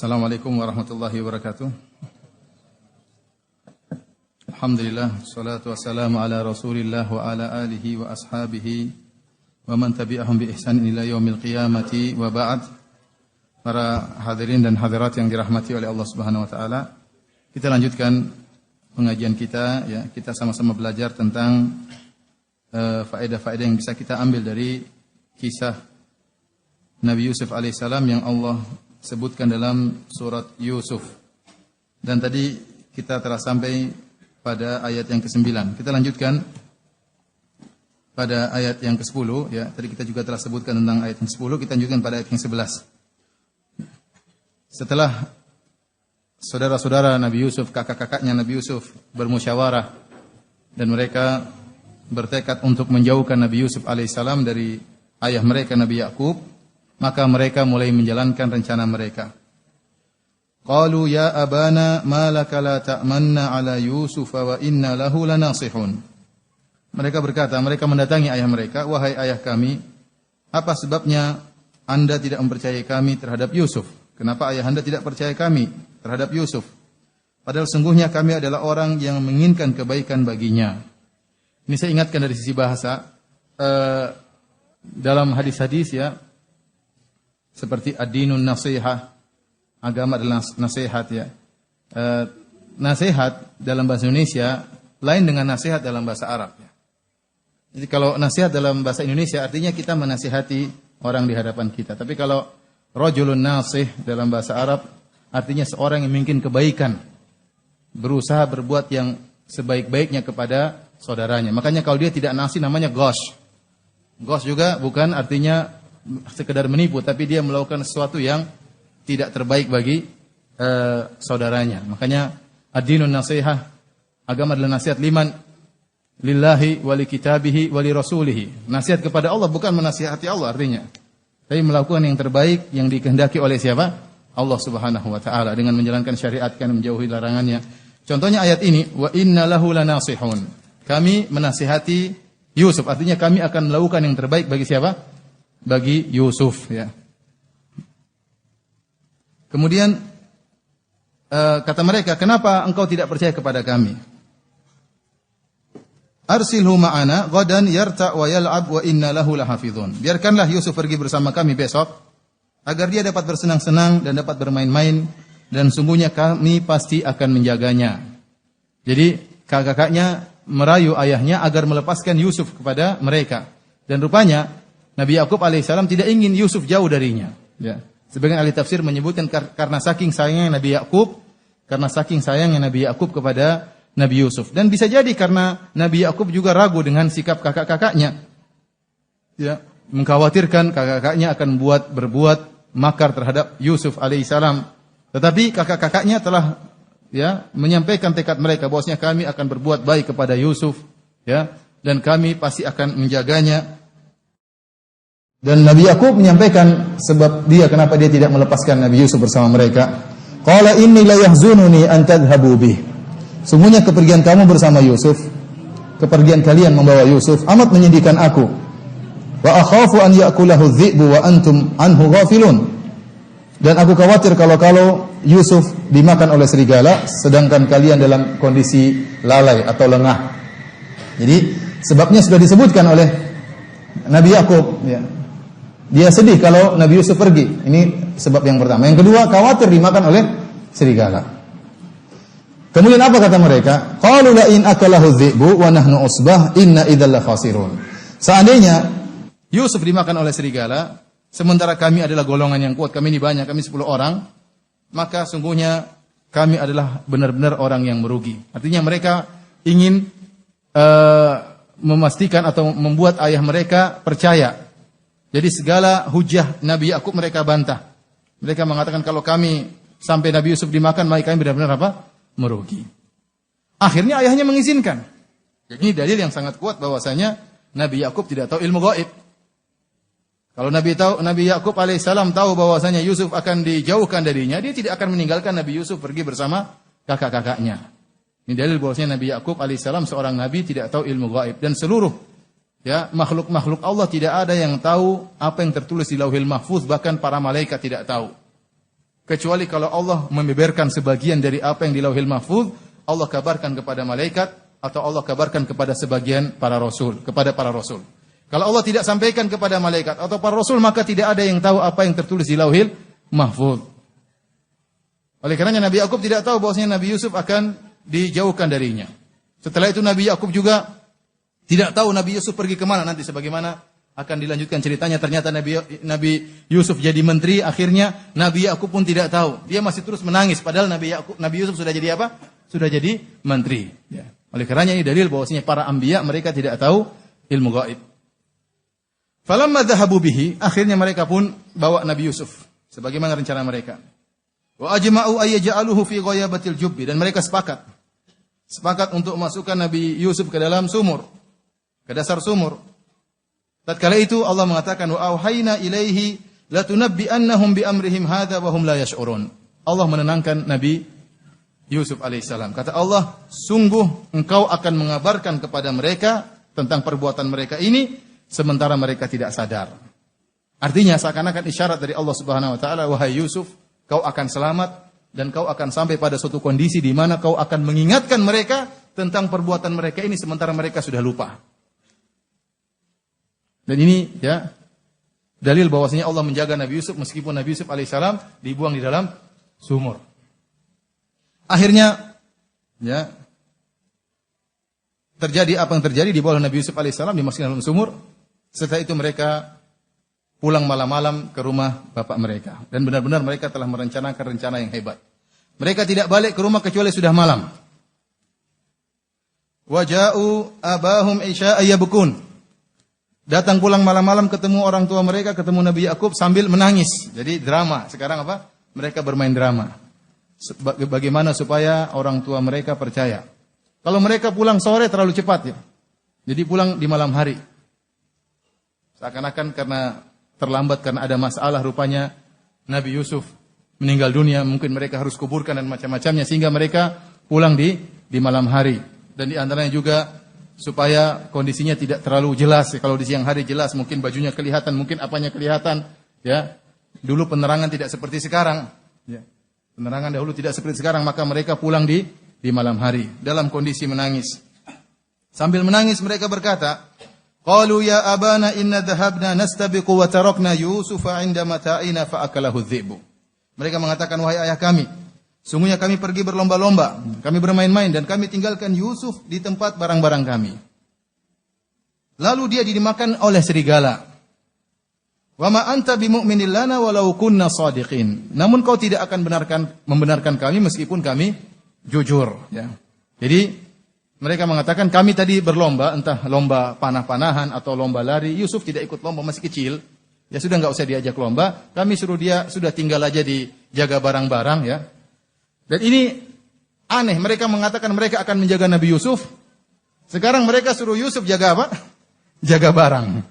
Assalamualaikum warahmatullahi wabarakatuh. Alhamdulillah, salatu wassalamu ala Rasulillah wa ala alihi wa ashabihi wa man tabi'ahum bi ihsan ila yaumil qiyamati wa ba'd. Para hadirin dan hadirat yang dirahmati oleh Allah Subhanahu wa taala, kita lanjutkan pengajian kita ya. Kita sama-sama belajar tentang faedah-faedah yang bisa kita ambil dari kisah Nabi Yusuf alaihissalam yang Allah sebutkan dalam surat Yusuf. Dan tadi kita telah sampai pada ayat yang ke-9. Kita lanjutkan pada ayat yang ke-10 ya. Tadi kita juga telah sebutkan tentang ayat yang 10, kita lanjutkan pada ayat yang 11. Setelah saudara-saudara Nabi Yusuf, kakak-kakaknya Nabi Yusuf bermusyawarah dan mereka bertekad untuk menjauhkan Nabi Yusuf alaihissalam dari ayah mereka Nabi Yakub, maka mereka mulai menjalankan rencana mereka. Qalu ya abana ma laka la ta'manna ala Yusuf wa inna lahu lanasihun. Mereka berkata, mereka mendatangi ayah mereka, wahai ayah kami, apa sebabnya Anda tidak mempercayai kami terhadap Yusuf? Kenapa ayah Anda tidak percaya kami terhadap Yusuf? Padahal sungguhnya kami adalah orang yang menginginkan kebaikan baginya. Ini saya ingatkan dari sisi bahasa, dalam hadis-hadis ya, seperti ad-dinun nasihah, agama adalah nasihat ya. Nasihat dalam bahasa Indonesia lain dengan nasihat dalam bahasa Arab ya. Jadi kalau nasihat dalam bahasa Indonesia artinya kita menasihati orang di hadapan kita. Tapi kalau rajulun nasih dalam bahasa Arab artinya seorang yang menginginkan kebaikan, berusaha berbuat yang sebaik-baiknya kepada saudaranya. Makanya kalau dia tidak nasih namanya ghosh. Ghosh juga bukan artinya sekedar menipu, tapi dia melakukan sesuatu yang tidak terbaik bagi saudaranya. Makanya ad-dinun nasihah, agama adalah nasihat liman lillahi wali kitabihi wali rasulihi. Nasihat kepada Allah bukan menasihati Allah artinya, tapi melakukan yang terbaik yang dikehendaki oleh siapa? Allah Subhanahu wa taala dengan menjalankan syariatkan, menjauhi larangannya. Contohnya ayat ini, wa inna lahu lanasihun. Kami menasihati Yusuf, artinya kami akan melakukan yang terbaik bagi siapa? Bagi Yusuf ya. Kemudian kata mereka, kenapa engkau tidak percaya kepada kami? Arsilhu ma'ana ghadan yarta' wa yal'ab wa inna lahu lahafizun. Biarkanlah Yusuf pergi bersama kami besok agar dia dapat bersenang-senang dan dapat bermain-main, dan sungguhnya kami pasti akan menjaganya. Jadi kakak-kakaknya merayu ayahnya agar melepaskan Yusuf kepada mereka. Dan rupanya Nabi Yakub alaihissalam tidak ingin Yusuf jauh darinya. Ya. Sebagian ahli tafsir menyebutkan karena saking sayangnya Nabi Yakub kepada Nabi Yusuf. Dan bisa jadi karena Nabi Yakub juga ragu dengan sikap kakak-kakaknya. Ya, mengkhawatirkan kakak-kakaknya akan berbuat makar terhadap Yusuf alaihissalam. Tetapi kakak-kakaknya telah ya menyampaikan tekad mereka bahwasanya kami akan berbuat baik kepada Yusuf ya, dan kami pasti akan menjaganya. Dan Nabi Yakub menyampaikan sebab kenapa dia tidak melepaskan Nabi Yusuf bersama mereka. Qala inni la yahzununi an tadhhabu bih. Sungguhnya kepergian kamu bersama Yusuf, kepergian kalian membawa Yusuf amat menyedihkan aku. Wa akhafu an ya'kulahu adh-dhi'bu wa antum anhu ghafilun. Dan aku khawatir kalau Yusuf dimakan oleh serigala sedangkan kalian dalam kondisi lalai atau lengah. Jadi sebabnya sudah disebutkan oleh Nabi Yakub ya. Dia sedih kalau Nabi Yusuf pergi. Ini sebab yang pertama. Yang kedua, khawatir dimakan oleh serigala. Kemudian apa kata mereka? Qalu la in akalahu dhi'bu wa nahnu usbah inna idzal khasirun. Seandainya Yusuf dimakan oleh serigala, sementara kami adalah golongan yang kuat, kami ini banyak, kami 10 orang, maka sungguhnya kami adalah benar-benar orang yang merugi. Artinya mereka ingin memastikan atau membuat ayah mereka percaya. Jadi segala hujah Nabi Yakub mereka bantah. Mereka mengatakan kalau kami sampai Nabi Yusuf dimakan, maka kami benar-benar apa? Merugi. Akhirnya ayahnya mengizinkan. Jadi ini dalil yang sangat kuat bahwasanya Nabi Yakub tidak tahu ilmu gaib. Kalau Nabi Yakub alaihissalam tahu bahwasanya Yusuf akan dijauhkan darinya, dia tidak akan meninggalkan Nabi Yusuf pergi bersama kakak-kakaknya. Ini dalil bahwasanya Nabi Yakub alaihissalam seorang nabi tidak tahu ilmu gaib, dan seluruh ya makhluk-makhluk Allah tidak ada yang tahu apa yang tertulis di Lauhil Mahfuz, bahkan para malaikat tidak tahu. kecuali kalau Allah membeberkan sebagian dari apa yang di Lauhil Mahfuz, Allah kabarkan kepada malaikat atau Allah kabarkan kepada sebagian para rasul, kepada para rasul. Kalau Allah tidak sampaikan kepada malaikat atau para rasul, maka tidak ada yang tahu apa yang tertulis di Lauhil Mahfuz. Oleh karenanya Nabi Yakub tidak tahu bahwasanya Nabi Yusuf akan dijauhkan darinya. Setelah itu Nabi Yakub juga tidak tahu Nabi Yusuf pergi kemana. Nanti sebagaimana akan dilanjutkan ceritanya, ternyata Nabi Yusuf jadi menteri, akhirnya Nabi Yakub pun tidak tahu. Dia masih terus menangis, padahal Nabi Yusuf sudah jadi apa? Sudah jadi menteri. Ya. Oleh karenanya ini dalil bahwasanya para anbiya mereka tidak tahu ilmu gaib. Falamma dhahabu bihi, akhirnya mereka pun bawa Nabi Yusuf sebagaimana rencana mereka. Wa ajma'u ay yaj'aluhu fi ghayabatil jubbi, dan mereka sepakat untuk memasukkan Nabi Yusuf ke dalam sumur, ke dasar sumur. Tatkala itu Allah mengatakan wa auhayna ilaihi latunabbi'annahum bi amrihim hadza wa hum la yash'urun. Allah menenangkan Nabi Yusuf alaihissalam. Kata Allah, sungguh engkau akan mengabarkan kepada mereka tentang perbuatan mereka ini sementara mereka tidak sadar. Artinya seakan-akan isyarat dari Allah Subhanahu wa taala, wahai Yusuf, kau akan selamat dan kau akan sampai pada suatu kondisi di mana kau akan mengingatkan mereka tentang perbuatan mereka ini sementara mereka sudah lupa. Dan ini ya dalil bahwasanya Allah menjaga Nabi Yusuf meskipun Nabi Yusuf alaihissalam dibuang di dalam sumur. Akhirnya ya terjadi apa yang terjadi, dibawa Nabi Yusuf alaihissalam dimasukkan dalam sumur. Setelah itu mereka pulang malam-malam ke rumah bapak mereka. Dan benar-benar mereka telah merencanakan rencana yang hebat. Mereka tidak balik ke rumah kecuali sudah malam. Waja'u abahum isya'a yabkun. Datang pulang malam-malam ketemu orang tua mereka, ketemu Nabi Yakub sambil menangis. Jadi drama. Sekarang apa? Mereka bermain drama. Bagaimana supaya orang tua mereka percaya. Kalau mereka pulang sore terlalu cepat ya. Jadi pulang di malam hari. Seakan-akan karena terlambat karena ada masalah, rupanya Nabi Yusuf meninggal dunia, mungkin mereka harus kuburkan dan macam-macamnya, sehingga mereka pulang di malam hari. Dan di antaranya juga supaya kondisinya tidak terlalu jelas. Kalau di siang hari jelas, mungkin bajunya kelihatan, mungkin apanya kelihatan. Ya, dulu penerangan tidak seperti sekarang. Ya. Penerangan dahulu tidak seperti sekarang, maka mereka pulang di malam hari dalam kondisi menangis. Sambil menangis mereka berkata, qalu ya abana inna dhahabna nastabiqu wa tarakna Yusufa 'inda mata'ina fa akalahu dhi'bu. Mereka mengatakan, wahai ayah kami, sungguhnya kami pergi berlomba-lomba, kami bermain-main dan kami tinggalkan Yusuf di tempat barang-barang kami. Lalu dia dimakan oleh serigala. Wa ma anta bimu'minin lana walau kunna shadiqin. Namun kau tidak akan membenarkan kami meskipun kami jujur, ya. Jadi mereka mengatakan kami tadi berlomba, entah lomba panah-panahan atau lomba lari. Yusuf tidak ikut lomba, masih kecil. Ya sudah enggak usah diajak lomba. Kami suruh dia sudah tinggal aja di jaga barang-barang ya. Dan ini aneh, mereka mengatakan mereka akan menjaga Nabi Yusuf. Sekarang mereka suruh Yusuf jaga apa? Jaga barang.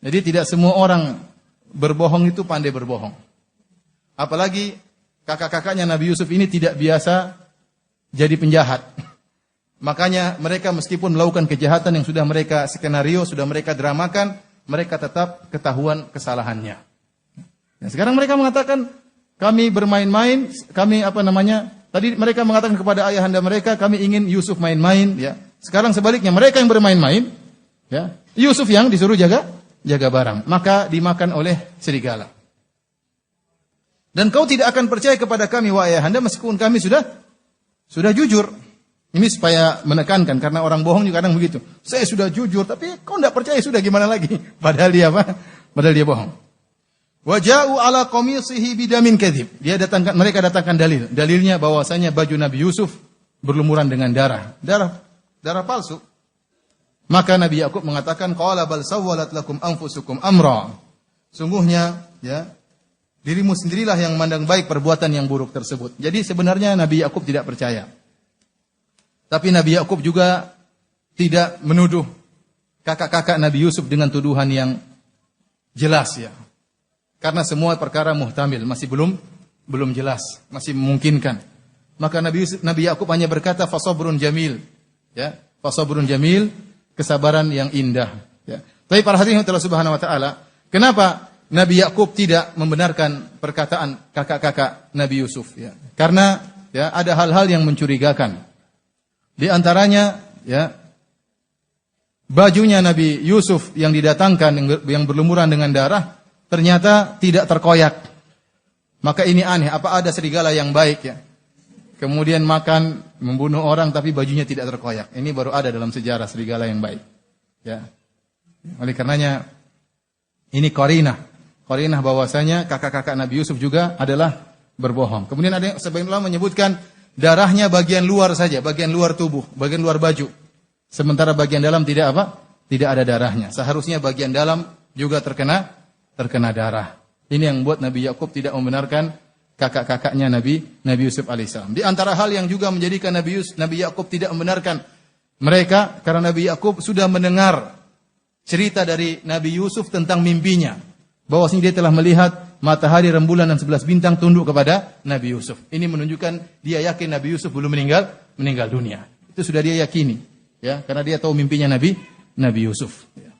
Jadi tidak semua orang berbohong itu pandai berbohong. Apalagi kakak-kakaknya Nabi Yusuf ini tidak biasa jadi penjahat. Makanya mereka meskipun melakukan kejahatan yang sudah mereka skenario, sudah mereka dramakan, mereka tetap ketahuan kesalahannya. Nah, sekarang mereka mengatakan, kami bermain-main, kami tadi mereka mengatakan kepada ayahanda mereka, kami ingin Yusuf main-main, ya. Sekarang sebaliknya, mereka yang bermain-main, ya. Yusuf yang disuruh jaga barang. Maka dimakan oleh serigala. Dan kau tidak akan percaya kepada kami, wahai ayahanda, meskipun kami sudah jujur. Ini supaya menekankan, karena orang bohong juga kadang begitu. Saya sudah jujur, tapi kau tidak percaya, sudah gimana lagi? Padahal dia apa? Padahal dia bohong. Waja'u ala qamisihi bidamin kadzib. Mereka datangkan dalil. Dalilnya bahwasanya baju Nabi Yusuf berlumuran dengan darah palsu. Maka Nabi Yakub mengatakan, qala bal sawwalat lakum anfusukum amra. Sungguhnya ya, dirimu sendirilah yang memandang baik perbuatan yang buruk tersebut. Jadi sebenarnya Nabi Yakub tidak percaya. Tapi Nabi Yakub juga tidak menuduh kakak-kakak Nabi Yusuf dengan tuduhan yang jelas ya. Karena semua perkara muhtamil, masih belum jelas, masih memungkinkan. Maka Nabi Yakub hanya berkata fasabrun jamil, ya, fasabrun jamil, kesabaran yang indah, ya. Tapi para hadirin Allah Subhanahu wa taala, kenapa Nabi Yakub tidak membenarkan perkataan kakak-kakak Nabi Yusuf ya. Karena ya ada hal-hal yang mencurigakan. Di antaranya ya bajunya Nabi Yusuf yang didatangkan yang berlumuran dengan darah ternyata tidak terkoyak. Maka ini aneh, apa ada serigala yang baik ya? Kemudian makan membunuh orang tapi bajunya tidak terkoyak. Ini baru ada dalam sejarah serigala yang baik. Ya. Oleh karenanya ini qarinah bahwasanya kakak-kakak Nabi Yusuf juga adalah berbohong. Kemudian ada sebagian ulama menyebutkan darahnya bagian luar saja, bagian luar tubuh, bagian luar baju. Sementara bagian dalam tidak apa? Tidak ada darahnya. Seharusnya bagian dalam juga terkena darah. Ini yang membuat Nabi Yakub tidak membenarkan kakak-kakaknya Nabi Yusuf alaihissalam. Di antara hal yang juga menjadikan Nabi Yakub tidak membenarkan mereka karena Nabi Yakub sudah mendengar cerita dari Nabi Yusuf tentang mimpinya, bahwasanya dia telah melihat matahari, rembulan dan 11 bintang tunduk kepada Nabi Yusuf. Ini menunjukkan dia yakin Nabi Yusuf belum meninggal dunia. Itu sudah dia yakini, ya, karena dia tahu mimpinya Nabi Yusuf. Ya.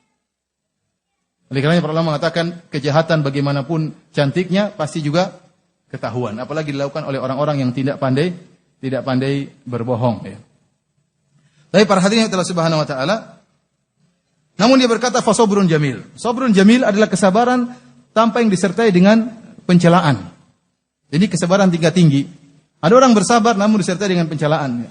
Oleh karena para ulama mengatakan kejahatan bagaimanapun cantiknya pasti juga ketahuan, apalagi dilakukan oleh orang-orang yang tidak pandai berbohong. Ya. Tapi para hadirin Allah Subhanahu Wa Taala, namun dia berkata fasobrun jamil. Sobrun jamil adalah kesabaran tanpa yang disertai dengan pencelaan. Jadi kesabaran tingkat tinggi. Ada orang bersabar namun disertai dengan pencelaan. Ya.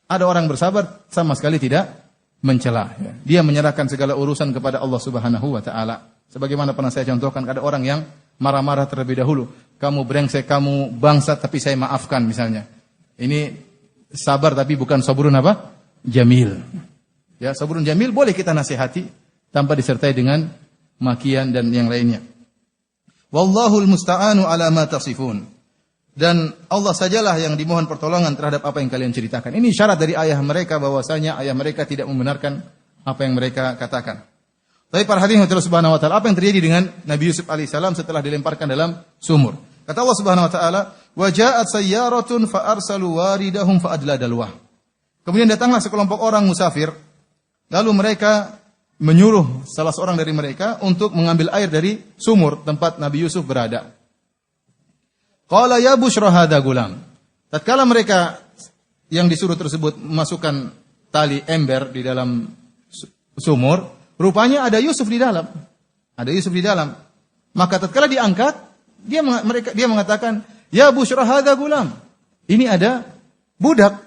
Ada orang bersabar sama sekali tidak mencela. Ya. Dia menyerahkan segala urusan kepada Allah Subhanahu Wa Taala. Sebagaimana pernah saya contohkan, ada orang yang marah-marah terlebih dahulu. Kamu brengsek, kamu bangsat, tapi saya maafkan misalnya. Ini sabar tapi bukan sabrun apa? Jamil. Ya, sabrun jamil boleh kita nasihati tanpa disertai dengan makian dan yang lainnya. Wallahul musta'anu ala ma tasifun. Dan Allah sajalah yang dimohon pertolongan terhadap apa yang kalian ceritakan. Ini syarat dari ayah mereka bahwasanya ayah mereka tidak membenarkan apa yang mereka katakan. Tapi para hadirin Allah Subhanahu Wa Taala, apa yang terjadi dengan Nabi Yusuf alaihissalam setelah dilemparkan dalam sumur? Kata Allah Subhanahu Wa Taala, wa ja'at sayyaratun fa arsalu waridahum fa adla dalwah. Kemudian datanglah sekelompok orang musafir, lalu mereka menyuruh salah seorang dari mereka untuk mengambil air dari sumur tempat Nabi Yusuf berada. Qala ya bushra hadza gulam. Tatkala mereka yang disuruh tersebut memasukkan tali ember di dalam sumur, rupanya ada Yusuf di dalam. Ada Yusuf di dalam. Maka tatkala diangkat, dia mengatakan, "Ya bushra hadza gulam." Ini ada budak.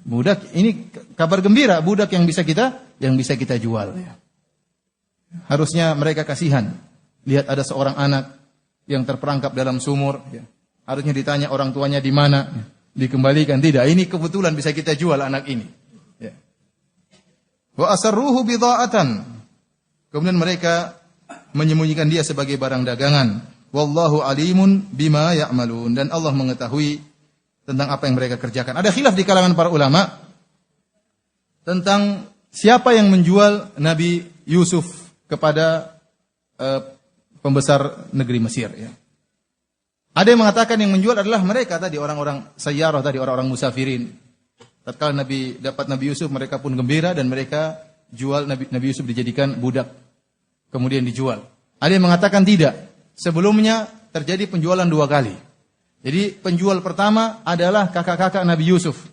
Budak ini kabar gembira, budak yang bisa kita jual. Harusnya mereka kasihan. Lihat ada seorang anak yang terperangkap dalam sumur, ya. Harusnya ditanya orang tuanya di mana, ya. Dikembalikan, tidak. Ini kebetulan bisa kita jual anak ini. Ya. Wa asarruhu bidha'atan. Kemudian mereka menyembunyikan dia sebagai barang dagangan. Wallahu alimun bima ya'malun. Dan Allah mengetahui tentang apa yang mereka kerjakan. Ada khilaf di kalangan para ulama tentang siapa yang menjual Nabi Yusuf kepada pembesar negeri Mesir. Ya. Ada yang mengatakan yang menjual adalah mereka tadi, orang-orang sayyarah tadi, orang-orang musafirin. Tatkala Nabi dapat Nabi Yusuf, mereka pun gembira dan mereka jual Nabi Yusuf dijadikan budak. Kemudian dijual. Ada yang mengatakan tidak. Sebelumnya terjadi penjualan 2 kali. Jadi penjual pertama adalah kakak-kakak Nabi Yusuf.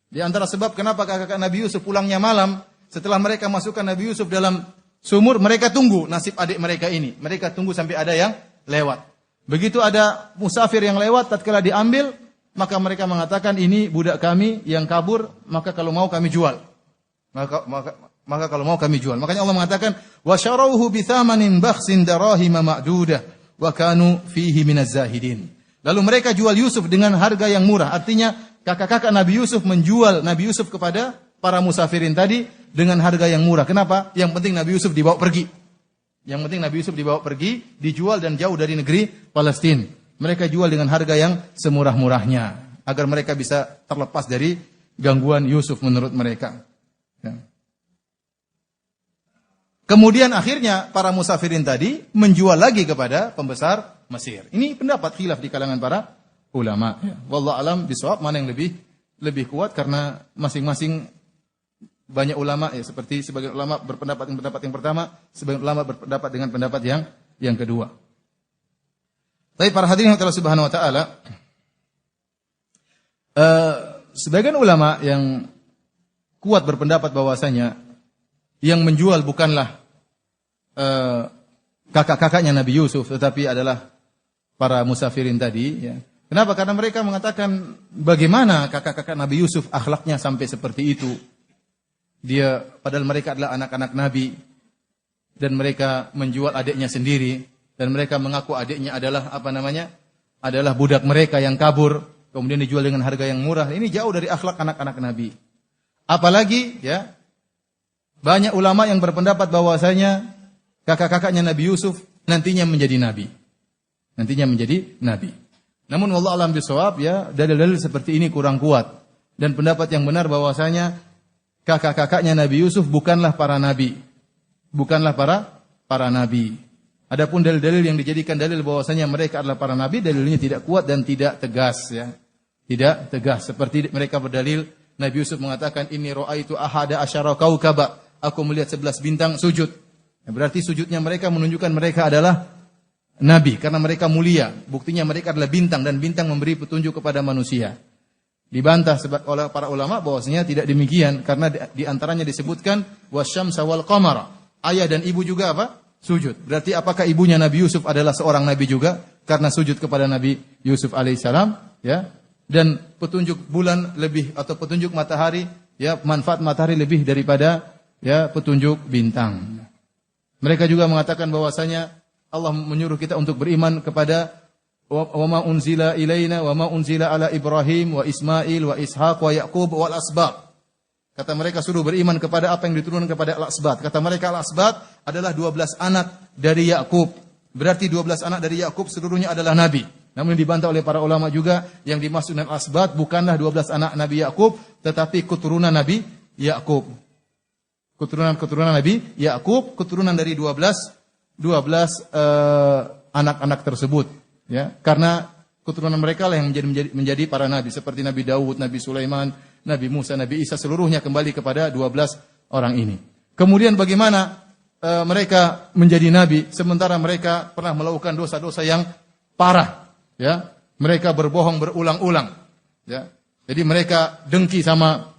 Di antara sebab kenapa kakak-kakak Nabi Yusuf pulangnya malam, setelah mereka masukkan Nabi Yusuf dalam sumur, mereka tunggu nasib adik mereka ini. Mereka tunggu sampai ada yang lewat. Begitu ada musafir yang lewat, tatkala diambil, maka mereka mengatakan ini budak kami yang kabur, maka kalau mau kami jual. Maka kalau mau kami jual. Makanya Allah mengatakan, wa syarauhu bi thamanin bakhsin darahima ma'dudah wa kanu fihi minaz zahidin. Lalu mereka jual Yusuf dengan harga yang murah. Artinya kakak-kakak Nabi Yusuf menjual Nabi Yusuf kepada para musafirin tadi dengan harga yang murah. Kenapa? Yang penting Nabi Yusuf dibawa pergi. Yang penting Nabi Yusuf dibawa pergi, dijual dan jauh dari negeri Palestina. Mereka jual dengan harga yang semurah-murahnya agar mereka bisa terlepas dari gangguan Yusuf menurut mereka. Ya. Kemudian akhirnya para musafirin tadi menjual lagi kepada pembesar Mesir. Ini pendapat khilaf di kalangan para ulama. Ya. Wallahu alam bisawab, mana yang lebih kuat, karena masing-masing banyak ulama ya, seperti sebagian ulama berpendapat dengan pendapat yang pertama, sebagian ulama berpendapat dengan pendapat yang kedua. Tapi para hadirin Allah Subhanahu wa taala, sebagian ulama yang kuat berpendapat bahwasanya yang menjual bukanlah kakak-kakaknya Nabi Yusuf, tetapi adalah para musafirin tadi. Ya. Kenapa? Karena mereka mengatakan bagaimana kakak-kakak Nabi Yusuf akhlaknya sampai seperti itu. Dia padahal mereka adalah anak-anak Nabi dan mereka menjual adiknya sendiri dan mereka mengaku adiknya adalah adalah budak mereka yang kabur kemudian dijual dengan harga yang murah. Ini jauh dari akhlak anak-anak Nabi. Apalagi ya banyak ulama yang berpendapat bahwasanya kakak-kakaknya Nabi Yusuf nantinya menjadi nabi. Nantinya menjadi nabi. Namun wallahu a'lam bishawab ya, dalil-dalil seperti ini kurang kuat dan pendapat yang benar bahwasanya kakak-kakaknya Nabi Yusuf bukanlah para nabi. Bukanlah para nabi. Adapun dalil-dalil yang dijadikan dalil bahwasanya mereka adalah para nabi, dalilnya tidak kuat dan tidak tegas ya. Tidak tegas seperti mereka berdalil Nabi Yusuf mengatakan inni ra'aitu ahada asyara kaukaba. Aku melihat 11 bintang sujud. Ya, berarti sujudnya mereka menunjukkan mereka adalah nabi karena mereka mulia. Buktinya mereka adalah bintang dan bintang memberi petunjuk kepada manusia. Dibantah oleh para ulama bahwasanya tidak demikian karena di antaranya disebutkan wasyamsa wal qamara. Ayah dan ibu juga apa? Sujud. Berarti apakah ibunya Nabi Yusuf adalah seorang nabi juga karena sujud kepada Nabi Yusuf alaihissalam, ya? Dan petunjuk bulan lebih atau petunjuk matahari, ya, manfaat matahari lebih daripada ya petunjuk bintang. Mereka juga mengatakan bahwasanya Allah menyuruh kita untuk beriman kepada wa ma unzila ilaina wa ma unzila ala Ibrahim wa Ismail wa Ishaq wa Yaqub wal asbab. Kata mereka suruh beriman kepada apa yang diturunkan kepada al-asbat. Kata mereka al-asbat adalah 12 anak dari Yakub. Berarti 12 anak dari Yakub seluruhnya adalah nabi. Namun dibantah oleh para ulama juga yang dimaksud dengan al-asbat bukanlah 12 anak Nabi Yakub tetapi keturunan Nabi Yakub. Keturunan Nabi Yakub, keturunan dari 12 anak-anak tersebut, ya. Karena keturunan mereka lah yang menjadi para nabi seperti Nabi Daud, Nabi Sulaiman, Nabi Musa, Nabi Isa seluruhnya kembali kepada 12 orang ini. Kemudian bagaimana mereka menjadi nabi sementara mereka pernah melakukan dosa-dosa yang parah, ya. Mereka berbohong berulang-ulang, ya. Jadi mereka dengki sama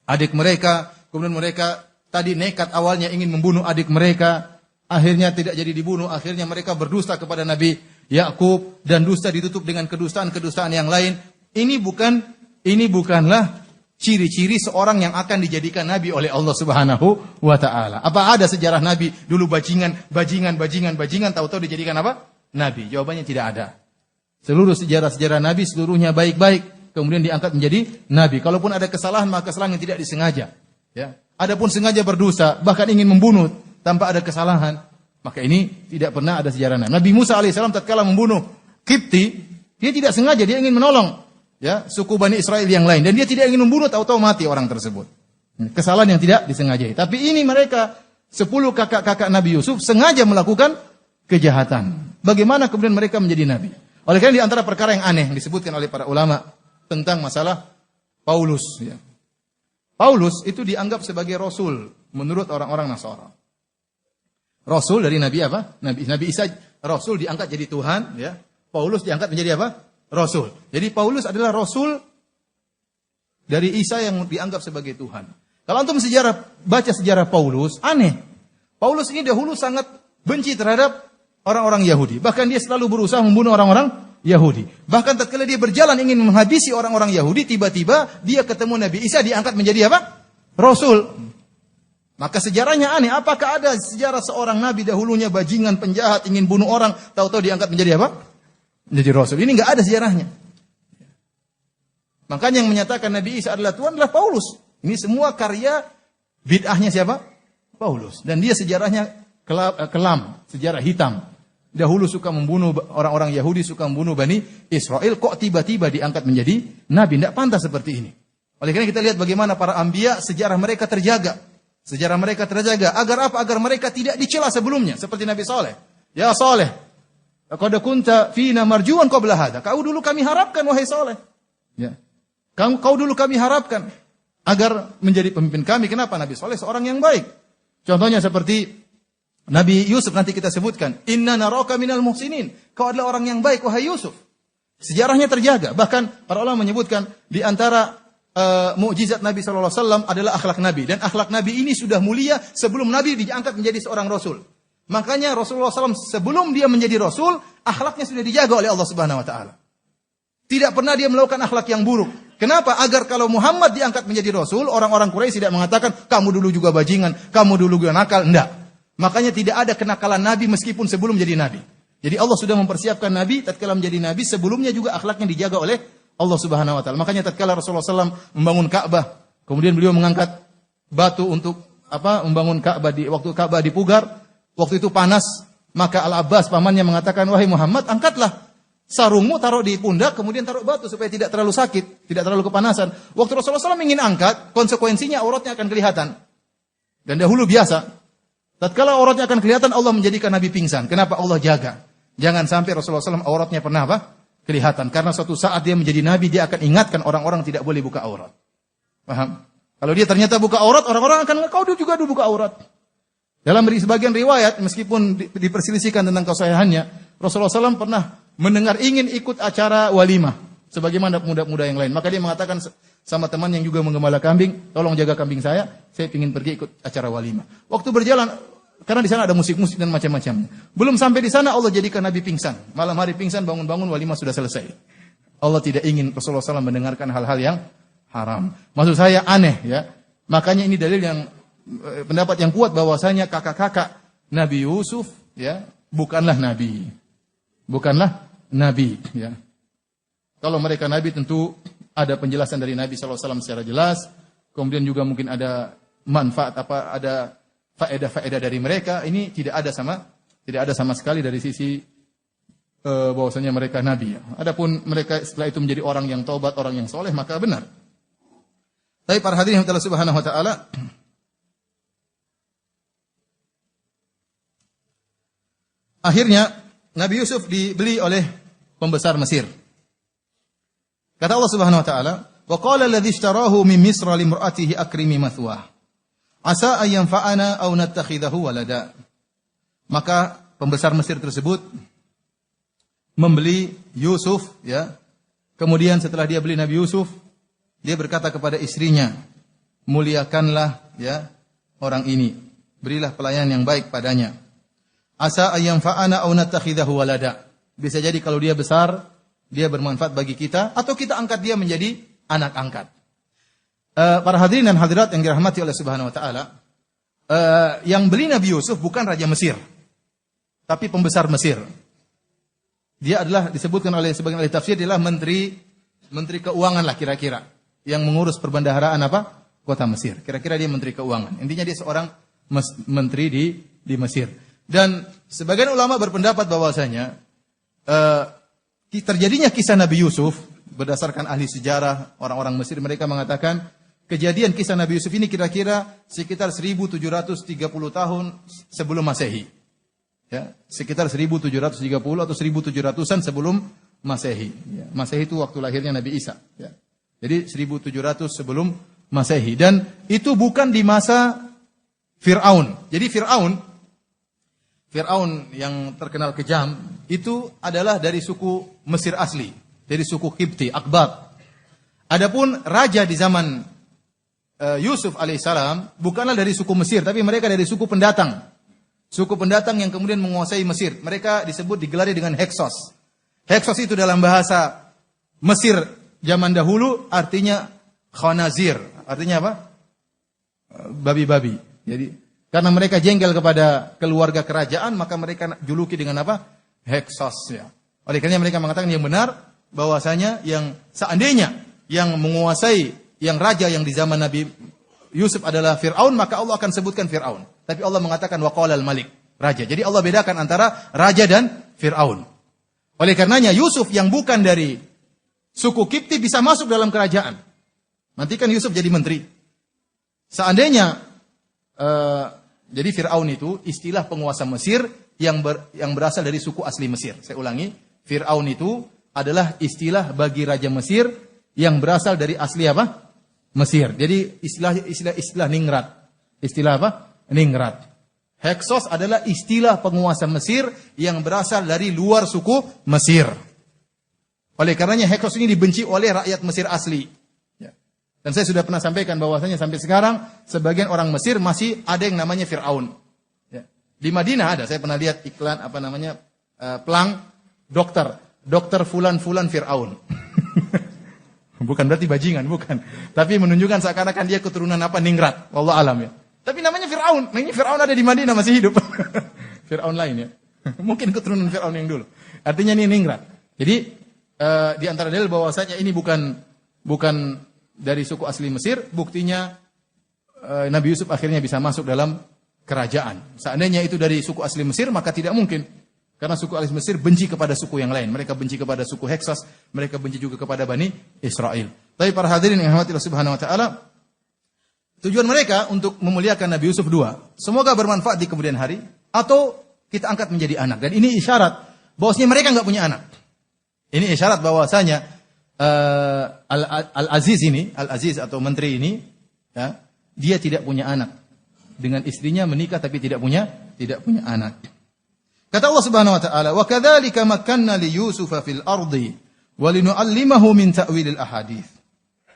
adik mereka, kemudian mereka tadi nekat awalnya ingin membunuh adik mereka, akhirnya tidak jadi dibunuh, akhirnya mereka berdusta kepada Nabi Yakub dan dusta ditutup dengan kedustaan-kedustaan yang lain. Ini bukanlah ciri-ciri seorang yang akan dijadikan nabi oleh Allah Subhanahu wa taala. Apa ada sejarah nabi dulu bajingan, tahu-tahu dijadikan apa? Nabi. Jawabannya tidak ada. Seluruh sejarah-sejarah nabi seluruhnya baik-baik, kemudian diangkat menjadi nabi. Kalaupun ada kesalahan, maka kesalahan yang tidak disengaja, ya. Adapun sengaja berdosa, bahkan ingin membunuh tanpa ada kesalahan, maka ini tidak pernah ada sejarah nabi. Nabi Musa alaihissalam tatkala membunuh Kipti, dia tidak sengaja, dia ingin menolong, ya, suku Bani Israel yang lain dan dia tidak ingin membunuh, tahu-tahu mati orang tersebut. Kesalahan yang tidak disengajai. Tapi ini mereka 10 kakak-kakak Nabi Yusuf sengaja melakukan kejahatan. Bagaimana kemudian mereka menjadi nabi? Oleh karena di antara perkara yang aneh yang disebutkan oleh para ulama tentang masalah Paulus, ya. Paulus itu dianggap sebagai rasul menurut orang-orang Nasara. Rasul dari Nabi apa? Nabi Isa rasul diangkat jadi Tuhan, ya. Paulus diangkat menjadi apa? Rasul. Jadi Paulus adalah rasul dari Isa yang dianggap sebagai Tuhan. Kalau antum baca sejarah Paulus, aneh. Paulus ini dahulu sangat benci terhadap orang-orang Yahudi. Bahkan dia selalu berusaha membunuh orang-orang Yahudi. Bahkan tatkala dia berjalan ingin menghabisi orang-orang Yahudi, tiba-tiba dia ketemu Nabi Isa diangkat menjadi apa? Rasul. Maka sejarahnya aneh. Apakah ada sejarah seorang nabi dahulunya bajingan, penjahat, ingin bunuh orang, tahu-tahu diangkat menjadi apa? Menjadi rasul. Ini enggak ada sejarahnya. Makanya yang menyatakan Nabi Isa adalah Tuhan adalah Paulus. Ini semua karya bid'ahnya siapa? Paulus. Dan dia sejarahnya kelam, sejarah hitam. Dahulu suka membunuh orang-orang Yahudi, suka membunuh Bani Israel, kok tiba-tiba diangkat menjadi nabi? Tidak pantas seperti ini. Oleh karena kita lihat bagaimana para anbiya sejarah mereka terjaga. Sejarah mereka terjaga. Agar apa? Agar mereka tidak dicela sebelumnya. Seperti Nabi Saleh. Ya Saleh, qad kunta fina marjuan qabla hadza. Kau dulu kami harapkan wahai Saleh. Ya. Kau dulu kami harapkan agar menjadi pemimpin kami. Kenapa? Nabi Saleh seorang yang baik. Contohnya seperti Nabi Yusuf nanti kita sebutkan, inna naraka minal muhsinin. Kau adalah orang yang baik, wahai Yusuf. Sejarahnya terjaga. Bahkan para ulama menyebutkan di antara mukjizat Nabi SAW adalah akhlak Nabi. Dan akhlak Nabi ini sudah mulia sebelum Nabi diangkat menjadi seorang Rasul. Makanya Rasulullah SAW sebelum dia menjadi Rasul, akhlaknya sudah dijaga oleh Allah Subhanahu Wa Taala. Tidak pernah dia melakukan akhlak yang buruk. Kenapa? Agar kalau Muhammad diangkat menjadi Rasul, orang-orang Quraisy tidak mengatakan, kamu dulu juga bajingan, kamu dulu juga nakal. Enggak. Makanya tidak ada kenakalan Nabi meskipun sebelum jadi Nabi. Jadi Allah sudah mempersiapkan Nabi, tatkala menjadi Nabi, sebelumnya juga akhlaknya dijaga oleh Allah Subhanahu Wa Taala. Makanya tatkala Rasulullah SAW membangun Ka'bah, kemudian beliau mengangkat batu untuk membangun Ka'bah di waktu Ka'bah dipugar, waktu itu panas, maka Al-Abbas pamannya mengatakan, wahai Muhammad, angkatlah sarungmu, taruh di pundak, kemudian taruh batu supaya tidak terlalu sakit, tidak terlalu kepanasan. Waktu Rasulullah SAW ingin angkat, konsekuensinya auratnya akan kelihatan. Dan dahulu biasa, tatkala auratnya akan kelihatan, Allah menjadikan Nabi pingsan. Kenapa? Allah jaga. Jangan sampai Rasulullah SAW auratnya pernah kelihatan. Karena suatu saat dia menjadi Nabi, dia akan ingatkan orang-orang tidak boleh buka aurat. Paham? Kalau dia ternyata buka aurat, orang-orang akan, kau juga dulu buka aurat. Dalam sebagian riwayat, meskipun diperselisihkan tentang kesahihannya, Rasulullah SAW pernah mendengar ingin ikut acara walimah, sebagaimana pemuda-pemuda yang lain. Maka dia mengatakan sama teman yang juga menggembala kambing, tolong jaga kambing saya ingin pergi ikut acara walimah. Waktu berjalan, karena di sana ada musik-musik dan macam-macamnya. Belum sampai di sana Allah jadikan Nabi pingsan. Malam hari pingsan, bangun-bangun walimah sudah selesai. Allah tidak ingin Rasulullah SAW mendengarkan hal-hal yang haram. Maksud saya aneh ya. Makanya ini dalil yang pendapat yang kuat bahwasanya kakak-kakak Nabi Yusuf ya bukanlah nabi. Bukanlah nabi ya. Kalau mereka nabi tentu ada penjelasan dari Nabi SAW secara jelas. Kemudian juga mungkin ada manfaat ada faedah-faedah dari mereka. Ini tidak ada sama sekali dari sisi bahwasanya mereka nabi ya. Adapun mereka setelah itu menjadi orang yang taubat, orang yang soleh, maka benar. Tapi para hadirin yang Allah Subhanahu Wa Taala, akhirnya Nabi Yusuf dibeli oleh pembesar Mesir. Kata Allah Subhanahu Wa Taala, "Wa qala alladhi ishtarahu min Misra limra'atihi akrimi mathwah. Asa an yanfa'ana aw nattakhidahu walada." Maka pembesar Mesir tersebut membeli Yusuf ya. Kemudian setelah dia beli Nabi Yusuf, dia berkata kepada istrinya, "Muliakanlah ya orang ini. Berilah pelayanan yang baik padanya. Asa ayyam fa'ana aw natakhidahu walada." Bisa jadi kalau dia besar, dia bermanfaat bagi kita, atau kita angkat dia menjadi anak angkat. Para hadirin dan hadirat yang dirahmati oleh Subhanahu Wa Taala, yang beli Nabi Yusuf bukan Raja Mesir, tapi pembesar Mesir. Dia adalah disebutkan oleh sebagian ahli tafsir, dia adalah menteri keuangan lah kira-kira, yang mengurus perbendaharaan kota Mesir. Kira-kira dia menteri keuangan. Intinya dia seorang menteri di Mesir. Dan sebagian ulama berpendapat bahwasanya terjadinya kisah Nabi Yusuf berdasarkan ahli sejarah orang-orang Mesir, mereka mengatakan kejadian kisah Nabi Yusuf ini kira-kira sekitar 1730 tahun sebelum Masehi. Ya, sekitar 1730 atau 1700-an sebelum Masehi. Ya, Masehi itu waktu lahirnya Nabi Isa. Ya. Jadi 1700 sebelum Masehi. Dan itu bukan di masa Fir'aun. Jadi Fir'aun yang terkenal kejam, itu adalah dari suku Mesir asli. Dari suku Qibti, Akbat. Adapun raja di zaman Yusuf alaihissalam, bukanlah dari suku Mesir, tapi mereka dari suku pendatang. Suku pendatang yang kemudian menguasai Mesir. Mereka digelari dengan Heksos. Heksos itu dalam bahasa Mesir zaman dahulu artinya khanazir. Artinya apa? Babi-babi. Jadi karena mereka jengkel kepada keluarga kerajaan, maka mereka juluki dengan apa? Heksos ya. Oleh karena mereka mengatakan yang benar bahwasanya yang seandainya yang menguasai yang raja yang di zaman Nabi Yusuf adalah Fir'aun, maka Allah akan sebutkan Fir'aun. Tapi Allah mengatakan waqalal malik, raja. Jadi Allah bedakan antara raja dan Fir'aun. Oleh karenanya Yusuf yang bukan dari suku Qibti bisa masuk dalam kerajaan. Nanti kan Yusuf jadi menteri. Seandainya jadi Fir'aun itu istilah penguasa Mesir yang berasal dari suku asli Mesir. Saya ulangi, Fir'aun itu adalah istilah bagi raja Mesir yang berasal dari asli apa? Mesir. Jadi istilah Ningrat. Istilah apa? Ningrat. Heksos adalah istilah penguasa Mesir yang berasal dari luar suku Mesir. Oleh karenanya Heksos ini dibenci oleh rakyat Mesir asli. Ya. Dan saya sudah pernah sampaikan bahwasanya sampai sekarang sebagian orang Mesir masih ada yang namanya Fir'aun. Ya. Di Madinah ada, saya pernah lihat iklan pelang dokter fulan Fir'aun. Bukan berarti bajingan, bukan. Tapi menunjukkan seakan-akan dia keturunan Ningrat. Wallahu alam ya. Tapi namanya Fir'aun. Namanya Fir'aun ada di Madinah masih hidup. Fir'aun lain ya. Mungkin keturunan Fir'aun yang dulu. Artinya ini Ningrat. Jadi di antara dalil bahwasanya ini bukan dari suku asli Mesir. Buktinya Nabi Yusuf akhirnya bisa masuk dalam kerajaan. Seandainya itu dari suku asli Mesir maka tidak mungkin. Karena suku asli Mesir benci kepada suku yang lain. Mereka benci kepada suku Heksos. Mereka benci juga kepada Bani Israel. Tapi para hadirin yang dirahmati Allah Subhanahu Wa Taala, tujuan mereka untuk memuliakan Nabi Yusuf dua. Semoga bermanfaat di kemudian hari. Atau kita angkat menjadi anak. Dan ini isyarat bahwasanya mereka nggak punya anak. Ini isyarat bahwasanya Al-Aziz atau menteri ini, ya, dia tidak punya anak. Dengan istrinya menikah tapi tidak punya anak. Kata Allah Subhanahu wa taala, "Wa kadzalika makkanna li Yusufa fil ardi wa linu'allimahu min ta'wilil ahadits."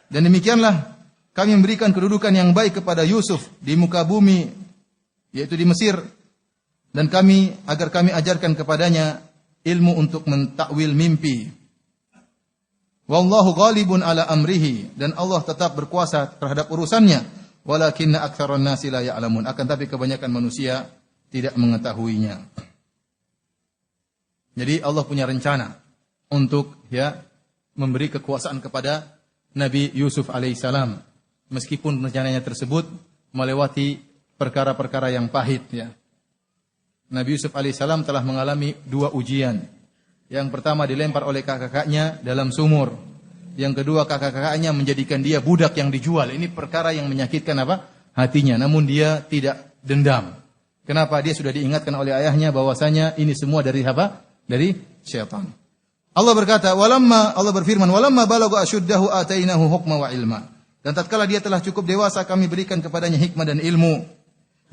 Dan demikianlah kami memberikan kedudukan yang baik kepada Yusuf di muka bumi, yaitu di Mesir, dan agar kami ajarkan kepadanya ilmu untuk mentakwil mimpi. Wallahu ghalibun ala amrihi, dan Allah tetap berkuasa terhadap urusannya. Walakinna aktsaran nasi la ya'lamun, akan tapi kebanyakan manusia tidak mengetahuinya. Jadi Allah punya rencana untuk memberi kekuasaan kepada Nabi Yusuf alaihissalam. Meskipun rencananya tersebut melewati perkara-perkara yang pahit ya. Nabi Yusuf alaihissalam telah mengalami 2 ujian. Yang pertama dilempar oleh kakak-kakaknya dalam sumur. Yang kedua kakak-kakaknya menjadikan dia budak yang dijual. Ini perkara yang menyakitkan hatinya. Namun dia tidak dendam. Kenapa? Dia sudah diingatkan oleh ayahnya bahwasanya ini semua dari Dari syaitan. Allah berkata, Allah berfirman, "Walamma balagha asyuddahu atainahu hukma wa ilma." Dan tatkala dia telah cukup dewasa, kami berikan kepadanya hikmah dan ilmu.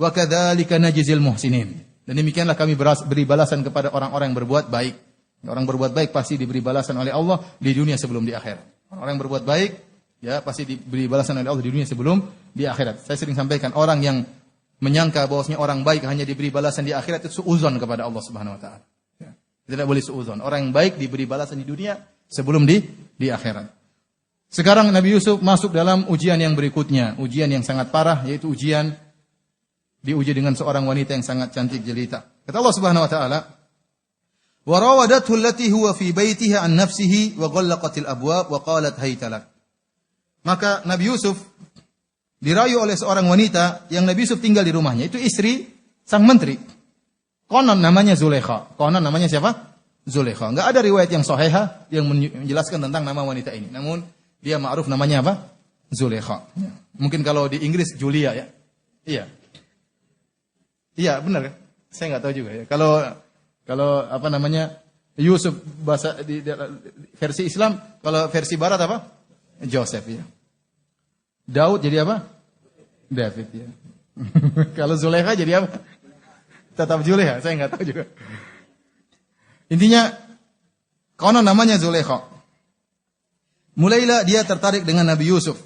Wa kadzalika najzil muhsinin. Dan demikianlah kami beri balasan kepada orang-orang yang berbuat baik. Orang berbuat baik pasti diberi balasan oleh Allah di dunia sebelum di akhirat. Orang yang berbuat baik pasti diberi balasan oleh Allah di dunia sebelum di akhirat. Saya sering sampaikan, orang yang menyangka bahwasanya orang baik hanya diberi balasan di akhirat itu suudzon kepada Allah Subhanahu wa taala. Tidak boleh suudzon. Orang yang baik diberi balasan di dunia sebelum di akhirat. Sekarang Nabi Yusuf masuk dalam ujian yang berikutnya. Ujian yang sangat parah, yaitu diuji dengan seorang wanita yang sangat cantik jelita. Kata Allah Subhanahu wa taala, "Wa rawadathu allati huwa fi baitiha an nafsihi wa ghallaqatil abwab wa qalat hayta lak." Maka Nabi Yusuf dirayu oleh seorang wanita yang Nabi Yusuf tinggal di rumahnya. Itu istri sang menteri. Konon namanya Zulaikha. Konon namanya siapa? Zulaikha. Enggak ada riwayat yang sahihah yang menjelaskan tentang nama wanita ini. Namun dia ma'ruf namanya apa? Zulaikha. Ya. Mungkin kalau di Inggris Julia ya. Iya. Iya, benar kan? Saya enggak tahu juga ya. Kalau Yusuf bahasa di versi Islam, kalau versi barat apa? Joseph ya. Daud jadi apa? David ya. Kalau Zulaikha jadi apa? Tetap Zulaikha, saya nggak tahu juga. Intinya, konon namanya Zulaikha. Mulailah dia tertarik dengan Nabi Yusuf.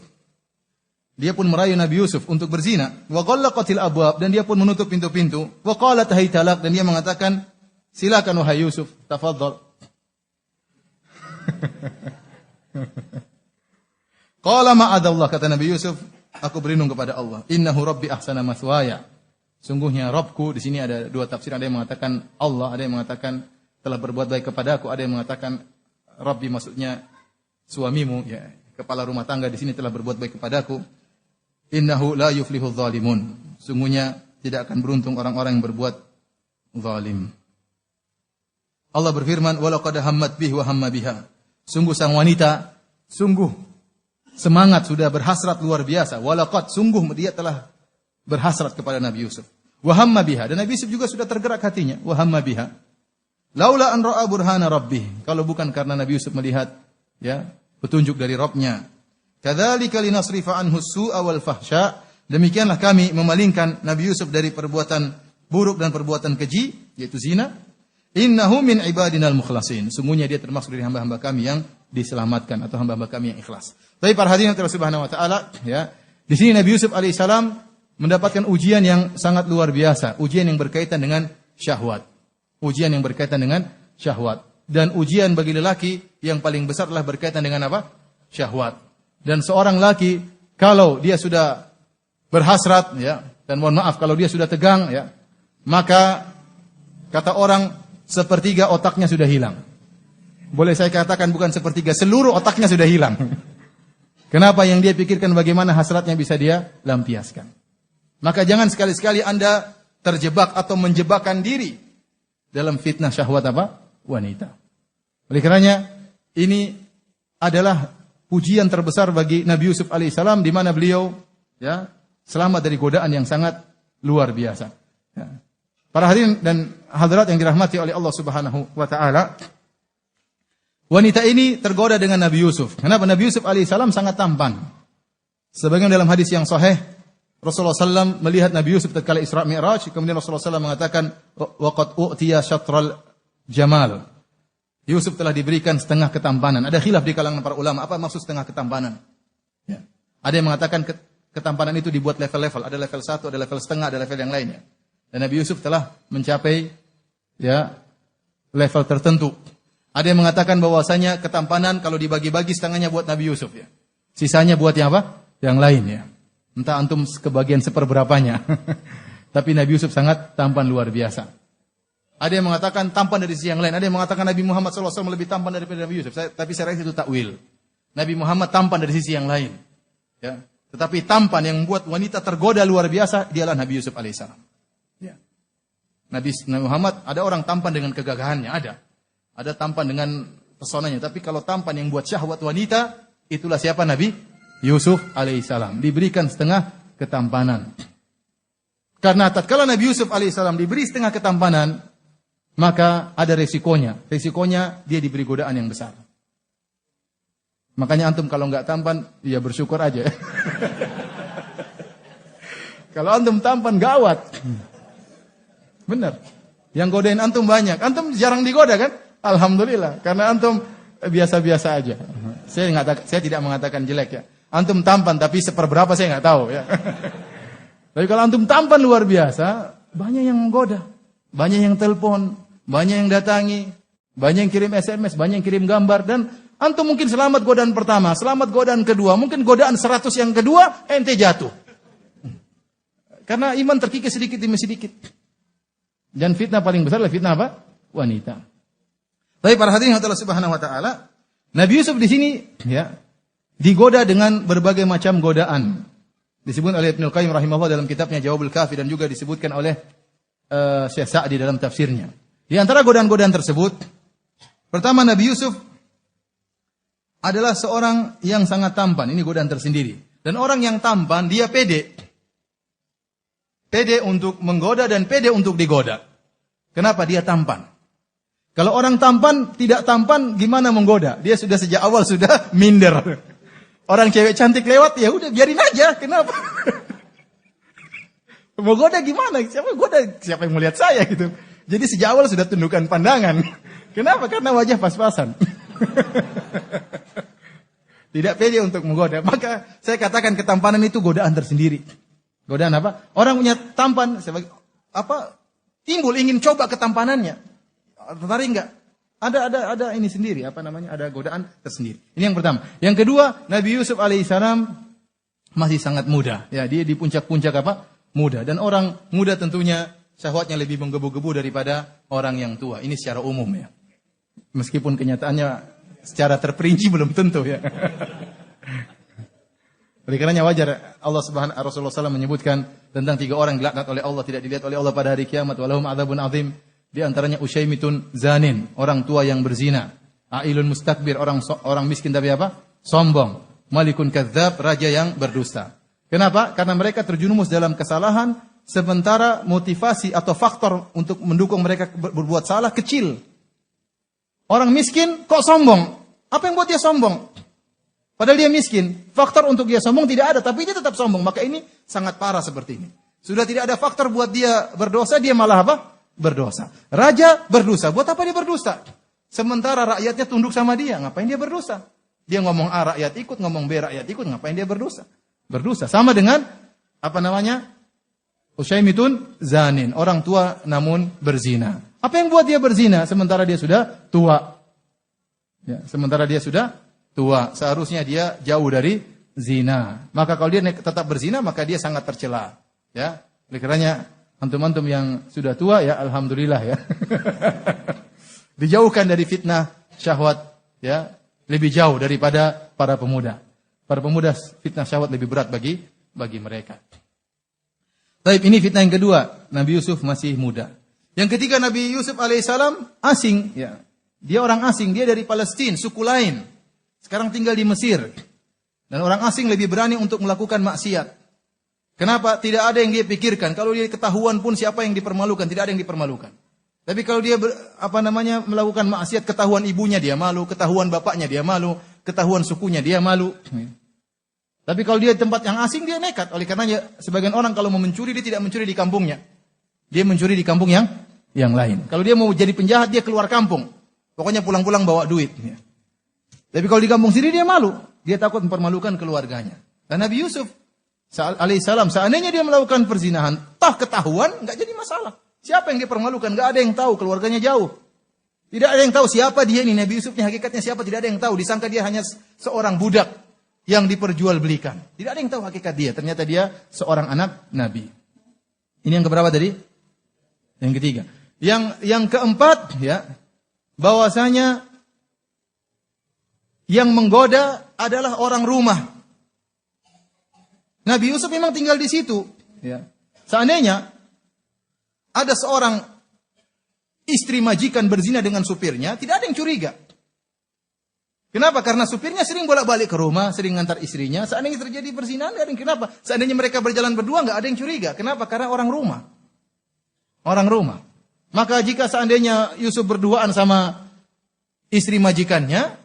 Dia pun merayu Nabi Yusuf untuk berzina. Wa ghallaqatil abwab, dan dia pun menutup pintu-pintu. Wa qalat hayta lak, dan dia mengatakan, silakan wahai Yusuf, tafadhal. Qala ma'adallah, kata Nabi Yusuf, aku berlindung kepada Allah. Innahu rabbi ahsana mathwaya. Sungguhnya Rabbku, di sini ada 2 tafsir, ada yang mengatakan Allah, ada yang mengatakan telah berbuat baik kepadaku, ada yang mengatakan Rabbi maksudnya suamimu, ya, kepala rumah tangga di sini telah berbuat baik kepadaku. Innahu la yuflihudz zalimun. Sungguhnya tidak akan beruntung orang-orang yang berbuat zalim. Allah berfirman, walaqad hammat bihi wa hamma biha. Sungguh sang wanita, sungguh semangat, sudah berhasrat luar biasa. Walaqad, sungguh dia telah berhasrat kepada Nabi Yusuf. Wa hamma biha, dan Nabi Yusuf juga sudah tergerak hatinya. Wa hamma biha. Laula an ra'a burhana rabbih, kalau bukan karena Nabi Yusuf melihat petunjuk dari Rabbnya. Kadzalika linasrifa anhu su'a wal fahsya, demikianlah kami memalingkan Nabi Yusuf dari perbuatan buruk dan perbuatan keji, yaitu zina. Innahu min ibadinal mukhlasin. Sungguhnya dia termasuk dari hamba-hamba kami yang diselamatkan atau hamba-hamba kami yang ikhlas. Tapi para hadirin Allah Subhanahu wa taala, ya. Di sini Nabi Yusuf alaihissalam mendapatkan ujian yang sangat luar biasa, ujian yang berkaitan dengan syahwat. Ujian yang berkaitan dengan syahwat. Dan ujian bagi lelaki yang paling besar adalah berkaitan dengan apa? Syahwat. Dan seorang laki kalau dia sudah berhasrat, ya, dan mohon maaf kalau dia sudah tegang, ya, maka kata orang sepertiga otaknya sudah hilang. Boleh saya katakan bukan sepertiga, seluruh otaknya sudah hilang. Kenapa? Yang dia pikirkan bagaimana hasratnya bisa dia lampiaskan. Maka jangan sekali-sekali Anda terjebak atau menjebakkan diri dalam fitnah syahwat apa? Wanita. Oleh karenanya ini adalah pujian terbesar bagi Nabi Yusuf alaihissalam di mana beliau, ya, selamat dari godaan yang sangat luar biasa. Ya. Para hadirin dan hadirat yang dirahmati oleh Allah Subhanahu wa taala, wanita ini tergoda dengan Nabi Yusuf. Kenapa? Nabi Yusuf alaihissalam sangat tampan. Sebagaimana dalam hadis yang sahih, Rasulullah SAW melihat Nabi Yusuf tatkala Isra Mi'raj, kemudian Rasulullah SAW mengatakan, waqad u'tiya syatral jamal. Yusuf telah diberikan setengah ketampanan. Ada khilaf di kalangan para ulama, apa maksud setengah ketampanan? Ya. Ada yang mengatakan ketampanan itu dibuat level-level. Ada level 1, ada level setengah, ada level yang lainnya. Dan Nabi Yusuf telah mencapai, ya, level tertentu. Ada yang mengatakan bahwasanya ketampanan kalau dibagi-bagi setengahnya buat Nabi Yusuf, ya. Sisanya buat yang apa? Yang lain, ya. Entah antum kebagian seperberapanya. Tapi Nabi Yusuf sangat tampan luar biasa. Ada yang mengatakan tampan dari sisi yang lain. Ada yang mengatakan Nabi Muhammad SAW lebih tampan daripada Nabi Yusuf. Tapi saya rasa itu takwil. Nabi Muhammad tampan dari sisi yang lain, ya. Tetapi tampan yang membuat wanita tergoda luar biasa dialah Nabi Yusuf alaihissalam. Ya. Nabi Muhammad, ada orang tampan dengan kegagahannya, ada tampan dengan pesonanya. Tapi kalau tampan yang buat syahwat wanita, itulah siapa? Nabi Yusuf alaihissalam. Diberikan setengah ketampanan. Karena tatkala Nabi Yusuf alaihissalam diberi setengah ketampanan, maka ada resikonya. Resikonya dia diberi godaan yang besar. Makanya antum kalau nggak tampan, ya bersyukur aja. Kalau antum tampan gawat. Benar. Yang godain antum banyak. Antum jarang digoda kan? Alhamdulillah. Karena antum biasa-biasa aja. Saya tidak mengatakan jelek, ya. Antum tampan tapi seperberapa saya nggak tahu, ya. Tapi kalau antum tampan luar biasa, banyak yang menggoda. Banyak yang telepon, banyak yang datangi, banyak yang kirim SMS, banyak yang kirim gambar. Dan antum mungkin selamat godaan pertama, selamat godaan kedua, mungkin godaan 100 yang kedua, ente jatuh. Karena iman terkikis sedikit demi sedikit. Dan fitnah paling besar adalah fitnah apa? Wanita. Tapi para hadirin Allah Subhanahu wa taala, Nabi Yusuf di sini, ya, digoda dengan berbagai macam godaan. Disebut oleh Ibnu Qayyim rahimahullah dalam kitabnya Jawabul Kafi dan juga disebutkan oleh Syekh Sa'di dalam tafsirnya. Di antara godaan-godaan tersebut, pertama Nabi Yusuf adalah seorang yang sangat tampan. Ini godaan tersendiri. Dan orang yang tampan, dia pede. Pede untuk menggoda dan pede untuk digoda. Kenapa? Dia tampan. Kalau orang tampan, tidak tampan, gimana menggoda? Dia sudah sejak awal sudah minder. Orang cewek cantik lewat, ya udah biarin aja. Kenapa? Mau goda gimana? Siapa yang melihat saya gitu. Jadi sejak awal sudah tundukkan pandangan. Kenapa? Karena wajah pas-pasan. Tidak pede untuk menggoda. Maka saya katakan ketampanan itu godaan tersendiri. Godaan apa? Orang punya tampan, timbul ingin coba ketampanannya. Tertarik enggak? Ada ini sendiri, ada godaan tersendiri. Ini yang pertama. Yang kedua, Nabi Yusuf alaihissalam masih sangat muda. Ya, dia di puncak-puncak apa? Muda. Dan orang muda tentunya syahwatnya lebih menggebu-gebu daripada orang yang tua. Ini secara umum, ya. Meskipun kenyataannya secara terperinci belum tentu, ya. Oleh karenanya wajar Rasulullah SAW menyebutkan tentang 3 orang dilaknat oleh Allah, tidak dilihat oleh Allah pada hari kiamat. Walahum adzabun azim. Di antaranya Usyaimitun zanin, orang tua yang berzina. Ailun mustakbir, orang miskin tapi apa? Sombong. Malikun kadzdzab, raja yang berdusta. Kenapa? Karena mereka terjerumus dalam kesalahan, sementara motivasi atau faktor untuk mendukung mereka berbuat salah kecil. Orang miskin kok sombong? Apa yang buat dia sombong? Padahal dia miskin. Faktor untuk dia sombong tidak ada, tapi dia tetap sombong. Maka ini sangat parah seperti ini. Sudah tidak ada faktor buat dia berdosa, dia malah apa? Berdosa. Raja berdosa. Buat apa dia berdosa? Sementara rakyatnya tunduk sama dia. Ngapain dia berdosa? Dia ngomong A, rakyat ikut. Ngomong B, rakyat ikut. Ngapain dia berdosa? Berdosa. Sama dengan, Usyaimitun zanin. Orang tua namun berzina. Apa yang buat dia berzina? Sementara dia sudah tua. Ya, sementara dia sudah tua. Seharusnya dia jauh dari zina. Maka kalau dia tetap berzina, maka dia sangat tercela. Ya, oleh karenanya antum-antum yang sudah tua ya alhamdulillah ya. Dijauhkan dari fitnah syahwat ya, lebih jauh daripada para pemuda. Para pemuda fitnah syahwat lebih berat bagi mereka. Baik, ini fitnah yang kedua. Nabi Yusuf masih muda. Yang ketiga, Nabi Yusuf alaihissalam asing ya. Dia orang asing, dia dari Palestina, suku lain. Sekarang tinggal di Mesir. Dan orang asing lebih berani untuk melakukan maksiat. Kenapa? Tidak ada yang dia pikirkan. Kalau dia ketahuan pun siapa yang dipermalukan? Tidak ada yang dipermalukan. Tapi kalau dia melakukan maksiat, ketahuan ibunya dia malu, ketahuan bapaknya dia malu, ketahuan sukunya dia malu. Tapi kalau dia di tempat yang asing dia nekat. Oleh karenanya sebagian orang kalau mau mencuri dia tidak mencuri di kampungnya. Dia mencuri di kampung yang lain. Kalau dia mau jadi penjahat dia keluar kampung. Pokoknya pulang-pulang bawa duit. Tapi kalau di kampung sendiri dia malu. Dia takut mempermalukan keluarganya. Dan Nabi Yusuf alaihissalam, seandainya dia melakukan perzinahan, ketahuan, nggak jadi masalah. Siapa yang dipermalukan? Nggak ada yang tahu, keluarganya jauh. Tidak ada yang tahu siapa dia ini, Nabi Yusufnya hakikatnya siapa, tidak ada yang tahu. Disangka dia hanya seorang budak yang diperjualbelikan. Tidak ada yang tahu hakikat dia. Ternyata dia seorang anak Nabi. Ini yang keberapa tadi? Yang ketiga. Yang keempat, ya, bahwasanya yang menggoda adalah orang rumah. Nabi Yusuf memang tinggal di situ. Ya. Seandainya ada seorang istri majikan berzina dengan supirnya, tidak ada yang curiga. Kenapa? Karena supirnya sering bolak-balik ke rumah, sering ngantar istrinya. Seandainya terjadi perzinahan, tidak ada yang kenapa. Seandainya mereka berjalan berdua, nggak ada yang curiga. Kenapa? Karena orang rumah. Orang rumah. Maka jika seandainya Yusuf berduaan sama istri majikannya,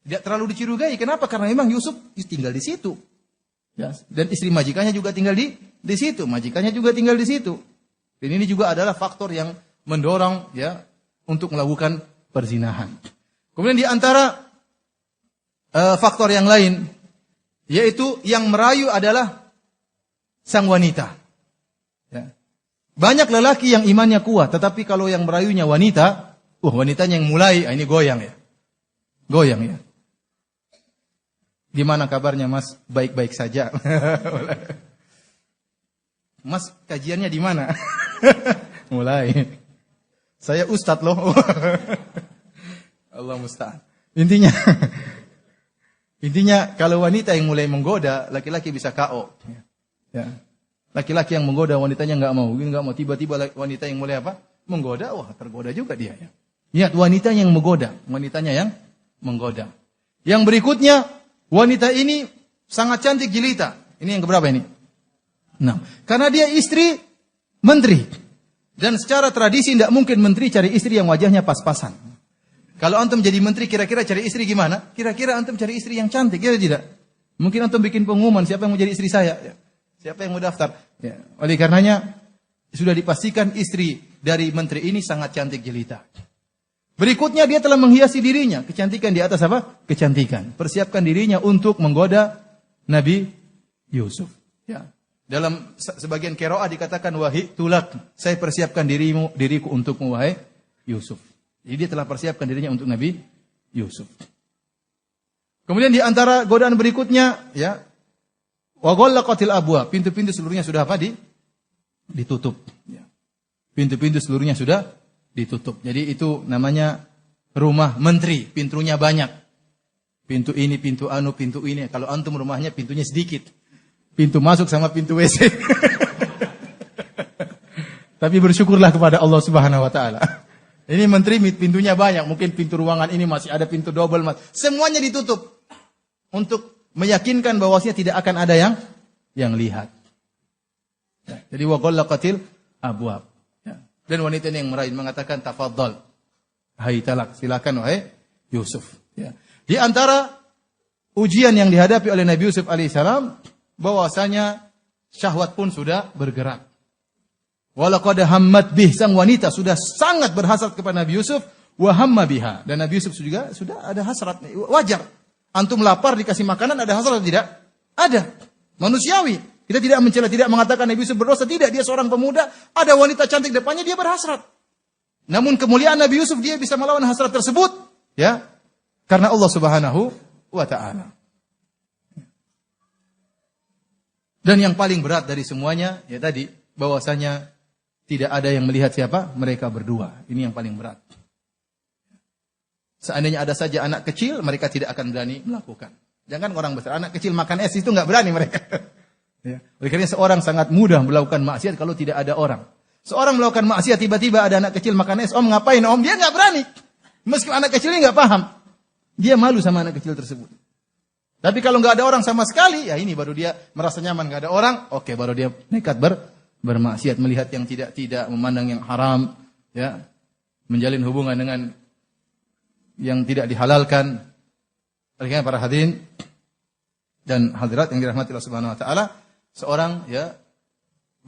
tidak terlalu dicurigai. Kenapa? Karena memang Yusuf tinggal di situ. Ya, dan istri majikannya juga tinggal di situ, majikannya juga tinggal di situ. Dan ini juga adalah faktor yang mendorong ya untuk melakukan perzinahan. Kemudian di antara faktor yang lain, yaitu yang merayu adalah sang wanita. Ya. Banyak lelaki yang imannya kuat, tetapi kalau yang merayunya wanita, wanitanya yang mulai, ini goyang ya, goyang ya. Gimana kabarnya Mas? Baik-baik saja. Mas, kajiannya di mana? Mulai. Saya ustadz loh. Allah musta'an. Intinya kalau wanita yang mulai menggoda, laki-laki bisa KO. Ya. Laki-laki yang menggoda wanitanya nggak mau, tiba-tiba wanita yang mulai apa? Menggoda, tergoda juga dia ya. Lihat wanita yang menggoda, wanitanya yang menggoda. Yang berikutnya, wanita ini sangat cantik jelita. Ini yang keberapa ini? 6. Karena dia istri menteri. Dan secara tradisi tidak mungkin menteri cari istri yang wajahnya pas-pasan. Kalau antum jadi menteri kira-kira cari istri gimana? Kira-kira antum cari istri yang cantik, ya tidak? Mungkin antum bikin pengumuman siapa yang mau jadi istri saya, ya. Siapa yang mau daftar. Ya. Oleh karenanya sudah dipastikan istri dari menteri ini sangat cantik jelita. Berikutnya dia telah menghiasi dirinya. Kecantikan di atas apa? Kecantikan. Persiapkan dirinya untuk menggoda Nabi Yusuf. Ya. Dalam sebagian qiraah dikatakan wahai tulak, saya persiapkan diriku untukmu wahai Yusuf. Jadi dia telah persiapkan dirinya untuk Nabi Yusuf. Kemudian di antara godaan berikutnya, ya, wa ghallaqatil abwab, pintu-pintu seluruhnya sudah apa? Ditutup. Ya. Pintu-pintu seluruhnya sudah ditutup. Jadi itu namanya rumah menteri, pintunya banyak. Pintu ini, pintu anu, pintu ini. Kalau antum rumahnya pintunya sedikit. Pintu masuk sama pintu WC. Tapi bersyukurlah kepada Allah Subhanahu wa taala. Ini menteri pintunya banyak, mungkin pintu ruangan ini masih ada pintu double, semuanya ditutup untuk meyakinkan bahwasanya tidak akan ada yang lihat. Ya, jadi wa ghallaqatil abwab. Ya. Dan wanita ini yang meraih mengatakan tafadhal. Hai talak, silakan wahai Yusuf. Ya. Di antara ujian yang dihadapi oleh Nabi Yusuf alaihissalam bahwasanya syahwat pun sudah bergerak. Walaqad hammat bih, sang wanita sudah sangat berhasrat kepada Nabi Yusuf, wa hamma biha, dan Nabi Yusuf juga sudah ada hasrat. Wajar. Antum lapar dikasih makanan ada hasrat atau tidak? Ada. Manusiawi. Kita tidak mencela, tidak mengatakan Nabi Yusuf berdosa, tidak. Dia seorang pemuda, ada wanita cantik depannya, dia berhasrat. Namun kemuliaan Nabi Yusuf, dia bisa melawan hasrat tersebut, ya, karena Allah Subhanahu wa taala. Dan yang paling berat dari semuanya, ya tadi, bahwasanya tidak ada yang melihat siapa? Mereka berdua. Ini yang paling berat. Seandainya ada saja anak kecil, mereka tidak akan berani melakukan. Jangan orang besar, anak kecil makan es itu nggak berani mereka. Ya. Oleh karena seorang sangat mudah melakukan maksiat kalau tidak ada orang. Seorang melakukan maksiat tiba-tiba ada anak kecil makan es, om ngapain om? Dia nggak berani. Meskipun anak kecil ini nggak paham, dia malu sama anak kecil tersebut. Tapi kalau nggak ada orang sama sekali, ya ini baru dia merasa nyaman. Nggak ada orang, oke, baru dia nekat bermaksiat, melihat yang tidak, memandang yang haram, ya, menjalin hubungan dengan yang tidak dihalalkan. Oleh karena para hadirin dan hadirat yang dirahmati Allah Subhanahu wa taala, seorang ya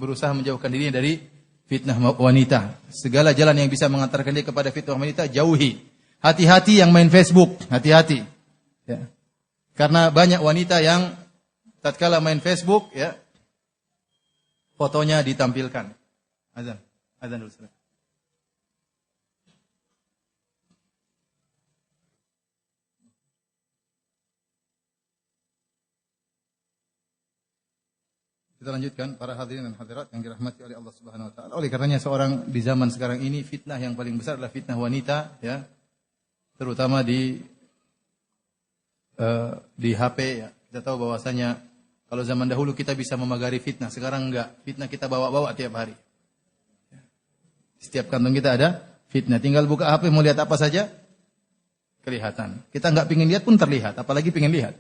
berusaha menjauhkan dirinya dari fitnah wanita. Segala jalan yang bisa mengantarkan dia kepada fitnah wanita, jauhi. Hati-hati yang main Facebook, hati-hati. Ya. Karena banyak wanita yang tatkala main Facebook, ya, fotonya ditampilkan. Azan dulu. Kita lanjutkan para hadirin dan hadirat yang dirahmati oleh Allah Subhanahu wa taala. Oleh karenanya seorang di zaman sekarang ini fitnah yang paling besar adalah fitnah wanita, ya. Terutama di HP, ya. Kita tahu bahwasanya kalau zaman dahulu kita bisa memagari fitnah, sekarang enggak. Fitnah kita bawa-bawa tiap hari. Setiap kantong kita ada fitnah. Tinggal buka HP mau lihat apa saja kelihatan. Kita enggak pingin lihat pun terlihat, apalagi pingin lihat.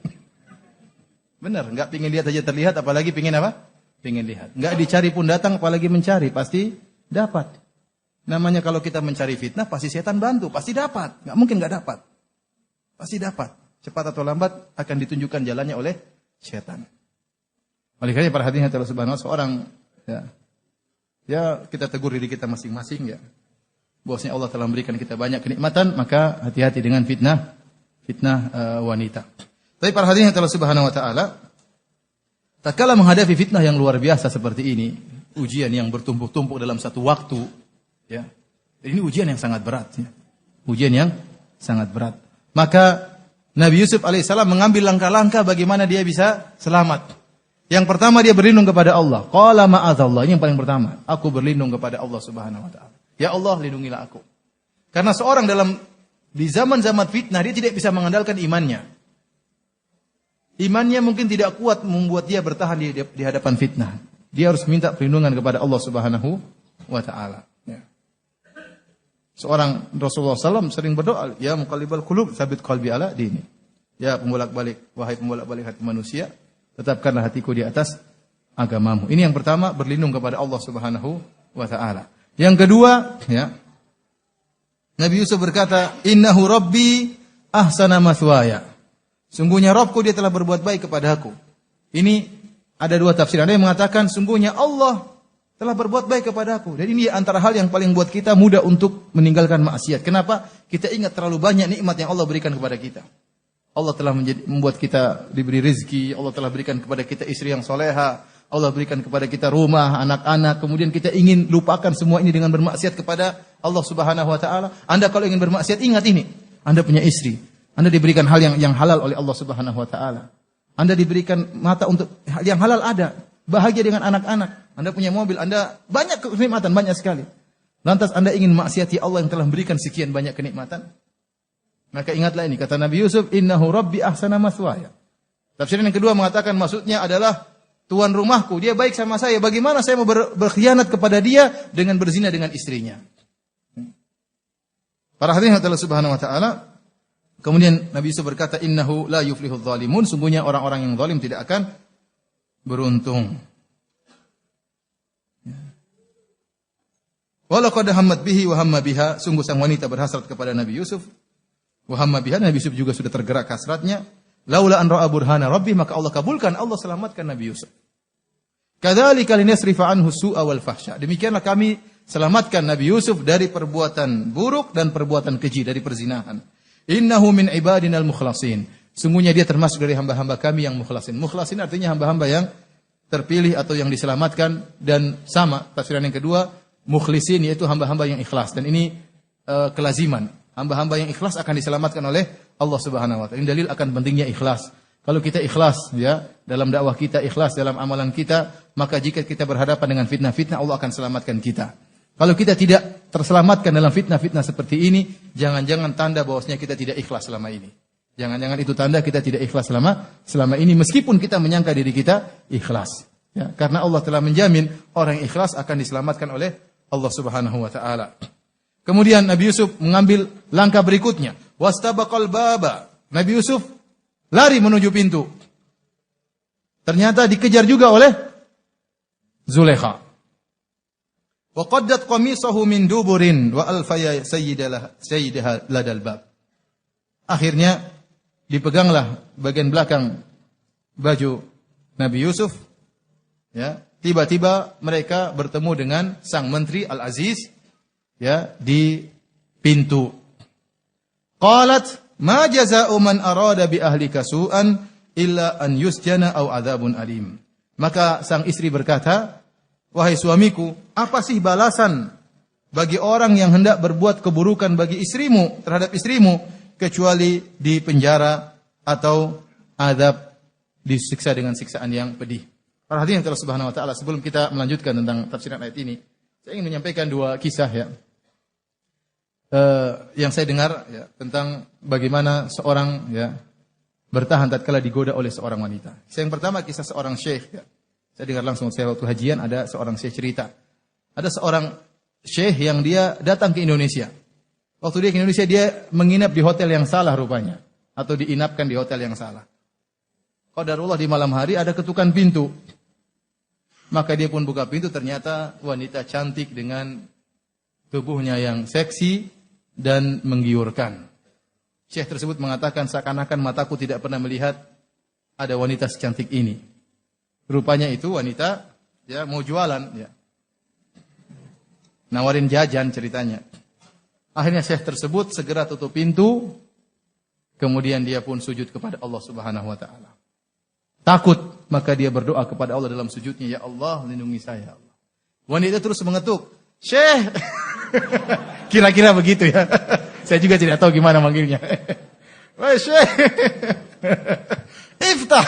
Benar, enggak pingin lihat aja terlihat, apalagi pingin apa? Pingin lihat. Enggak dicari pun datang, apalagi mencari, pasti dapat. Namanya kalau kita mencari fitnah, pasti setan bantu, pasti dapat. Enggak mungkin enggak dapat. Pasti dapat. Cepat atau lambat akan ditunjukkan jalannya oleh setan. Oleh karena para hadirin Allah Subhanahu wa taala, seorang ya kita tegur diri kita masing-masing, ya. Bahwasanya Allah telah memberikan kita banyak kenikmatan, maka hati-hati dengan fitnah wanita. Tapi para hadirin Allah Subhanahu wa taala, tatkala menghadapi fitnah yang luar biasa seperti ini, ujian yang bertumpuk-tumpuk dalam satu waktu, ya. Ini ujian yang sangat berat, ya. Ujian yang sangat berat. Maka Nabi Yusuf alaihissalam mengambil langkah-langkah bagaimana dia bisa selamat. Yang pertama dia berlindung kepada Allah. Qala ma'adzallah, ini yang paling pertama. Aku berlindung kepada Allah Subhanahu wa taala. Ya Allah, lindungilah aku. Karena seorang di zaman-zaman fitnah dia tidak bisa mengandalkan imannya. Imannya mungkin tidak kuat membuat dia bertahan di hadapan fitnah. Dia harus minta perlindungan kepada Allah Subhanahu wa taala. Ya. Seorang Rasulullah SAW sering berdoa, ya muqallibal qulub, tsabit qalbi ala dini. Ya pembolak-balik, wahai pembolak-balik hati manusia, tetapkanlah hatiku di atas agamamu. Ini yang pertama, berlindung kepada Allah Subhanahu wa taala. Yang kedua, ya, Nabi Yusuf berkata, "Innahu rabbi ahsana mathwaya." Sungguhnya Rabbku, dia telah berbuat baik kepadaku. Ini ada dua tafsir. Ada yang mengatakan sungguhnya Allah telah berbuat baik kepadaku. Dan ini antara hal yang paling buat kita mudah untuk meninggalkan maksiat. Kenapa? Kita ingat terlalu banyak nikmat yang Allah berikan kepada kita. Allah telah membuat kita diberi rezeki. Allah telah berikan kepada kita istri yang soleha. Allah berikan kepada kita rumah, anak-anak. Kemudian kita ingin lupakan semua ini dengan bermaksiat kepada Allah Subhanahu wa taala. Anda kalau ingin bermaksiat, ingat ini. Anda punya istri. Anda diberikan hal yang halal oleh Allah Subhanahu wa taala. Anda diberikan mata untuk hal yang halal ada. Bahagia dengan anak-anak. Anda punya mobil, Anda banyak kenikmatan, banyak sekali. Lantas Anda ingin maksiati Allah yang telah memberikan sekian banyak kenikmatan? Maka ingatlah ini, kata Nabi Yusuf, "Innahu rabbi ahsana mathwaya." Tafsiran yang kedua mengatakan maksudnya adalah tuan rumahku, dia baik sama saya. Bagaimana saya mau berkhianat kepada dia dengan berzina dengan istrinya? Para hadirin Allah Subhanahu wa taala, kemudian Nabi Yusuf berkata, "Innahu la yuflihudz zalimun." Sungguhnya orang-orang yang zalim tidak akan beruntung. Walaqad hammat bihi wa hamma biha. Sungguh sang wanita berhasrat kepada Nabi Yusuf. Wa hamma biha, Nabi Yusuf juga sudah tergerak hasratnya. Laula an ra'a burhana rabbi, maka Allah kabulkan, Allah selamatkan Nabi Yusuf. Kadzalika linasrifa anhu su'a wal fahsya. Demikianlah kami selamatkan Nabi Yusuf dari perbuatan buruk dan perbuatan keji, dari perzinahan. Innahu min ibadinal mukhlasin. Sungguhnya dia termasuk dari hamba-hamba kami yang mukhlasin. Mukhlasin artinya hamba-hamba yang terpilih atau yang diselamatkan, dan sama tafsiran yang kedua, mukhlisin yaitu hamba-hamba yang ikhlas, dan ini kelaziman. Hamba-hamba yang ikhlas akan diselamatkan oleh Allah Subhanahu wa taala. Ini dalil akan pentingnya ikhlas. Kalau kita ikhlas ya dalam dakwah kita, ikhlas dalam amalan kita, maka jika kita berhadapan dengan fitnah-fitnah, Allah akan selamatkan kita. Kalau kita tidak terselamatkan dalam fitnah-fitnah seperti ini, jangan-jangan tanda bahwasanya kita tidak ikhlas selama ini. Jangan-jangan itu tanda kita tidak ikhlas selama ini, meskipun kita menyangka diri kita ikhlas. Ya, karena Allah telah menjamin orang yang ikhlas akan diselamatkan oleh Allah Subhanahu wa taala. Kemudian Nabi Yusuf mengambil langkah berikutnya. Wastabaqal baba. Nabi Yusuf lari menuju pintu. Ternyata dikejar juga oleh Zulekha. Wa qaddat qamisahu min duburin wa alfaya sayyidaha ladal bab. Akhirnya dipeganglah bagian belakang baju Nabi Yusuf. Ya, tiba-tiba mereka bertemu dengan sang menteri Al-Aziz ya di pintu. Qalat ma jazaa'u man arada bi ahlika su'an illa an yusjana aw adzabun alim. Maka sang istri berkata, wahai suamiku, apa sih balasan bagi orang yang hendak berbuat keburukan bagi istrimu, terhadap istrimu, kecuali di penjara atau azab, disiksa dengan siksaan yang pedih. Para hadirin Allah Subhanahu wa taala, sebelum kita melanjutkan tentang tafsiran ayat ini, saya ingin menyampaikan dua kisah ya. Yang saya dengar ya, tentang bagaimana seorang ya bertahan tatkala digoda oleh seorang wanita. Yang pertama kisah seorang syekh ya. Saya dengar langsung, saya waktu hajian ada seorang syekh cerita. Ada seorang syekh yang dia datang ke Indonesia. Waktu dia ke Indonesia dia menginap di hotel yang salah rupanya, atau diinapkan di hotel yang salah. Qadarullah di malam hari ada ketukan pintu. Maka dia pun buka pintu, ternyata wanita cantik dengan tubuhnya yang seksi dan menggiurkan. Syekh tersebut mengatakan seakan-akan mataku tidak pernah melihat ada wanita secantik ini. Rupanya itu wanita ya mau jualan ya. Nawarin jajan ceritanya. Akhirnya syekh tersebut segera tutup pintu, kemudian dia pun sujud kepada Allah Subhanahu wa taala. Takut, maka dia berdoa kepada Allah dalam sujudnya, ya Allah, lindungi saya, Allah. Wanita terus mengetuk, Syekh. Kira-kira begitu ya. Saya juga tidak tahu gimana manggilnya. Wahai Syekh. Iftah.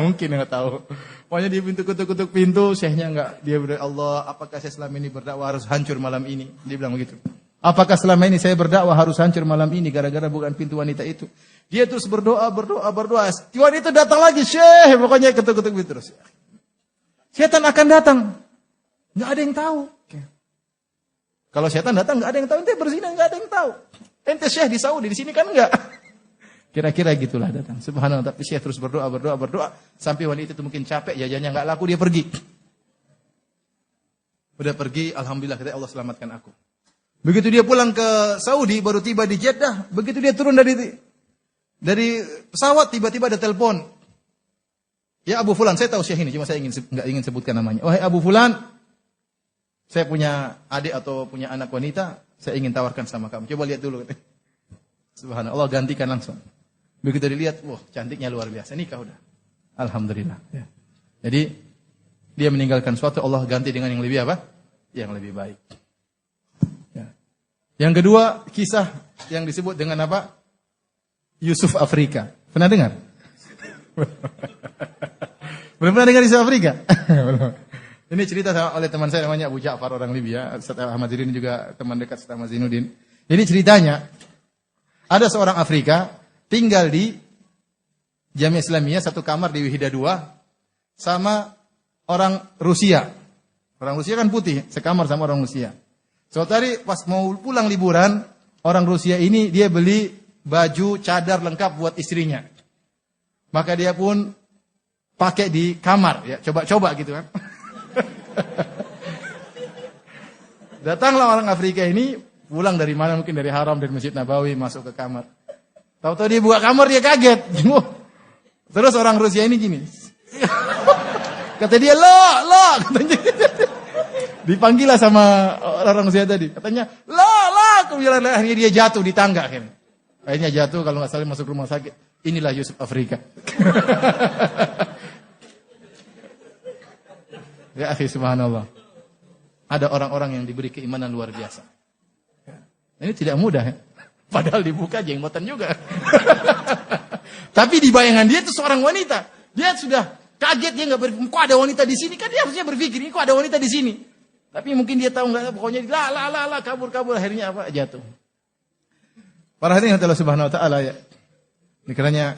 Mungkin enggak tahu. Pokoknya dia ketuk-ketuk pintu, syekhnya enggak. Dia berdoa, Allah, apakah saya selama ini berdakwah harus hancur malam ini? Dia bilang begitu. Apakah selama ini saya berdakwah harus hancur malam ini gara-gara bukan pintu wanita itu? Dia terus berdoa. Wanita datang lagi, Syekh. Pokoknya ketuk-ketuk pintu terus. Setan akan datang. Enggak ada yang tahu. Kalau setan datang enggak ada yang tahu, ente berzina enggak ada yang tahu. Ente Syekh di Saudi, di sini kan enggak. Kira-kira gitulah datang. Subhanallah, tapi Syekh terus berdoa sampai wanita itu mungkin capek, jajannya enggak laku, dia pergi. Udah pergi, alhamdulillah kata Allah selamatkan aku. Begitu dia pulang ke Saudi, baru tiba di Jeddah, begitu dia turun dari pesawat, tiba-tiba ada telepon. Ya Abu Fulan, saya tahu Syekh ini, cuma saya enggak ingin sebutkan namanya. Wahai Abu Fulan, saya punya adik atau punya anak wanita, saya ingin tawarkan sama kamu. Coba lihat dulu. Subhanallah, Allah gantikan langsung. Begitu dilihat, wah cantiknya luar biasa. Nikah udah. Alhamdulillah. Ya. Jadi dia meninggalkan suatu, Allah ganti dengan yang lebih apa? Yang lebih baik. Ya. Yang kedua, kisah yang disebut dengan apa? Yusuf Afrika. Pernah dengar? Belum pernah dengar Yusuf Afrika? Ini cerita oleh teman saya namanya Abu Ja'far, orang Libya. Ustaz Ahmad Zainuddin juga teman dekat Ustaz Ahmad Zainuddin. Jadi ceritanya, ada seorang Afrika tinggal di Jamiah Islamiyah, satu kamar di Wihida 2 sama orang Rusia. Orang Rusia kan putih, sekamar sama orang Rusia. Suatu hari pas mau pulang liburan, orang Rusia ini dia beli baju cadar lengkap buat istrinya. Maka dia pun pakai di kamar, ya coba-coba gitu kan. Datanglah orang Afrika ini pulang dari mana, mungkin dari Haram, dari Masjid Nabawi, masuk ke kamar. Tahu-tahu dia buka kamar, dia kaget. Terus orang Rusia ini gini. Kata dia, la, katanya. Dipanggil lah sama orang saya tadi. Katanya, la, kemudian akhirnya dia jatuh di tangga. Akhirnya jatuh, kalau nggak salah masuk rumah sakit. Inilah Yusuf Afrika. Ya akhi, subhanallah. Ada orang-orang yang diberi keimanan luar biasa. Ini tidak mudah ya. Padahal dibuka jenggotan juga. Tapi di bayangan dia itu seorang wanita. Dia sudah kaget, dia nggak berpikir, kok ada wanita di sini? Kan dia harusnya berpikir, kok ada wanita di sini? Tapi mungkin dia tahu nggak, pokoknya la, kabur, akhirnya apa? Jatuh. Para hadirin Allah Subhanahu wa taala ya. Dikiranya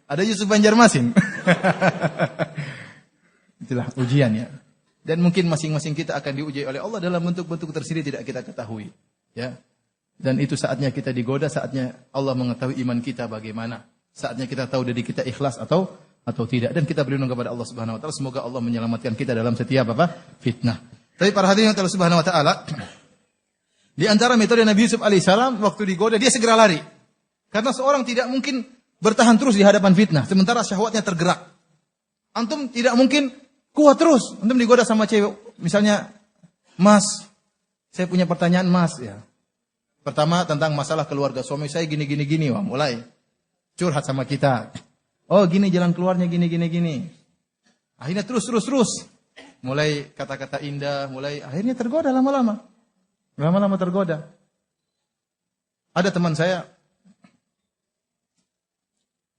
ada Yusuf Banjarmasin. Itulah ujian ya. Dan mungkin masing-masing kita akan diuji oleh Allah dalam bentuk-bentuk tersendiri tidak kita ketahui. Ya. Dan itu saatnya kita digoda, saatnya Allah mengetahui iman kita bagaimana. Saatnya kita tahu diri kita ikhlas atau tidak. Dan kita berlindung kepada Allah Subhanahu wa taala. Semoga Allah menyelamatkan kita dalam setiap fitnah. Tapi para hadirin Allah Subhanahu wa taala, di antara metode Nabi Yusuf alaihissalam waktu digoda dia segera lari. Karena seorang tidak mungkin bertahan terus di hadapan fitnah sementara syahwatnya tergerak. Antum tidak mungkin kuat terus. Antum digoda sama cewek, misalnya, "Mas, saya punya pertanyaan, Mas." Ya. Pertama tentang masalah keluarga, suami saya gini. Wah, mulai curhat sama kita. Oh, gini jalan keluarnya gini. Akhirnya terus. Mulai kata-kata indah, akhirnya tergoda lama-lama. Lama-lama tergoda. Ada teman saya,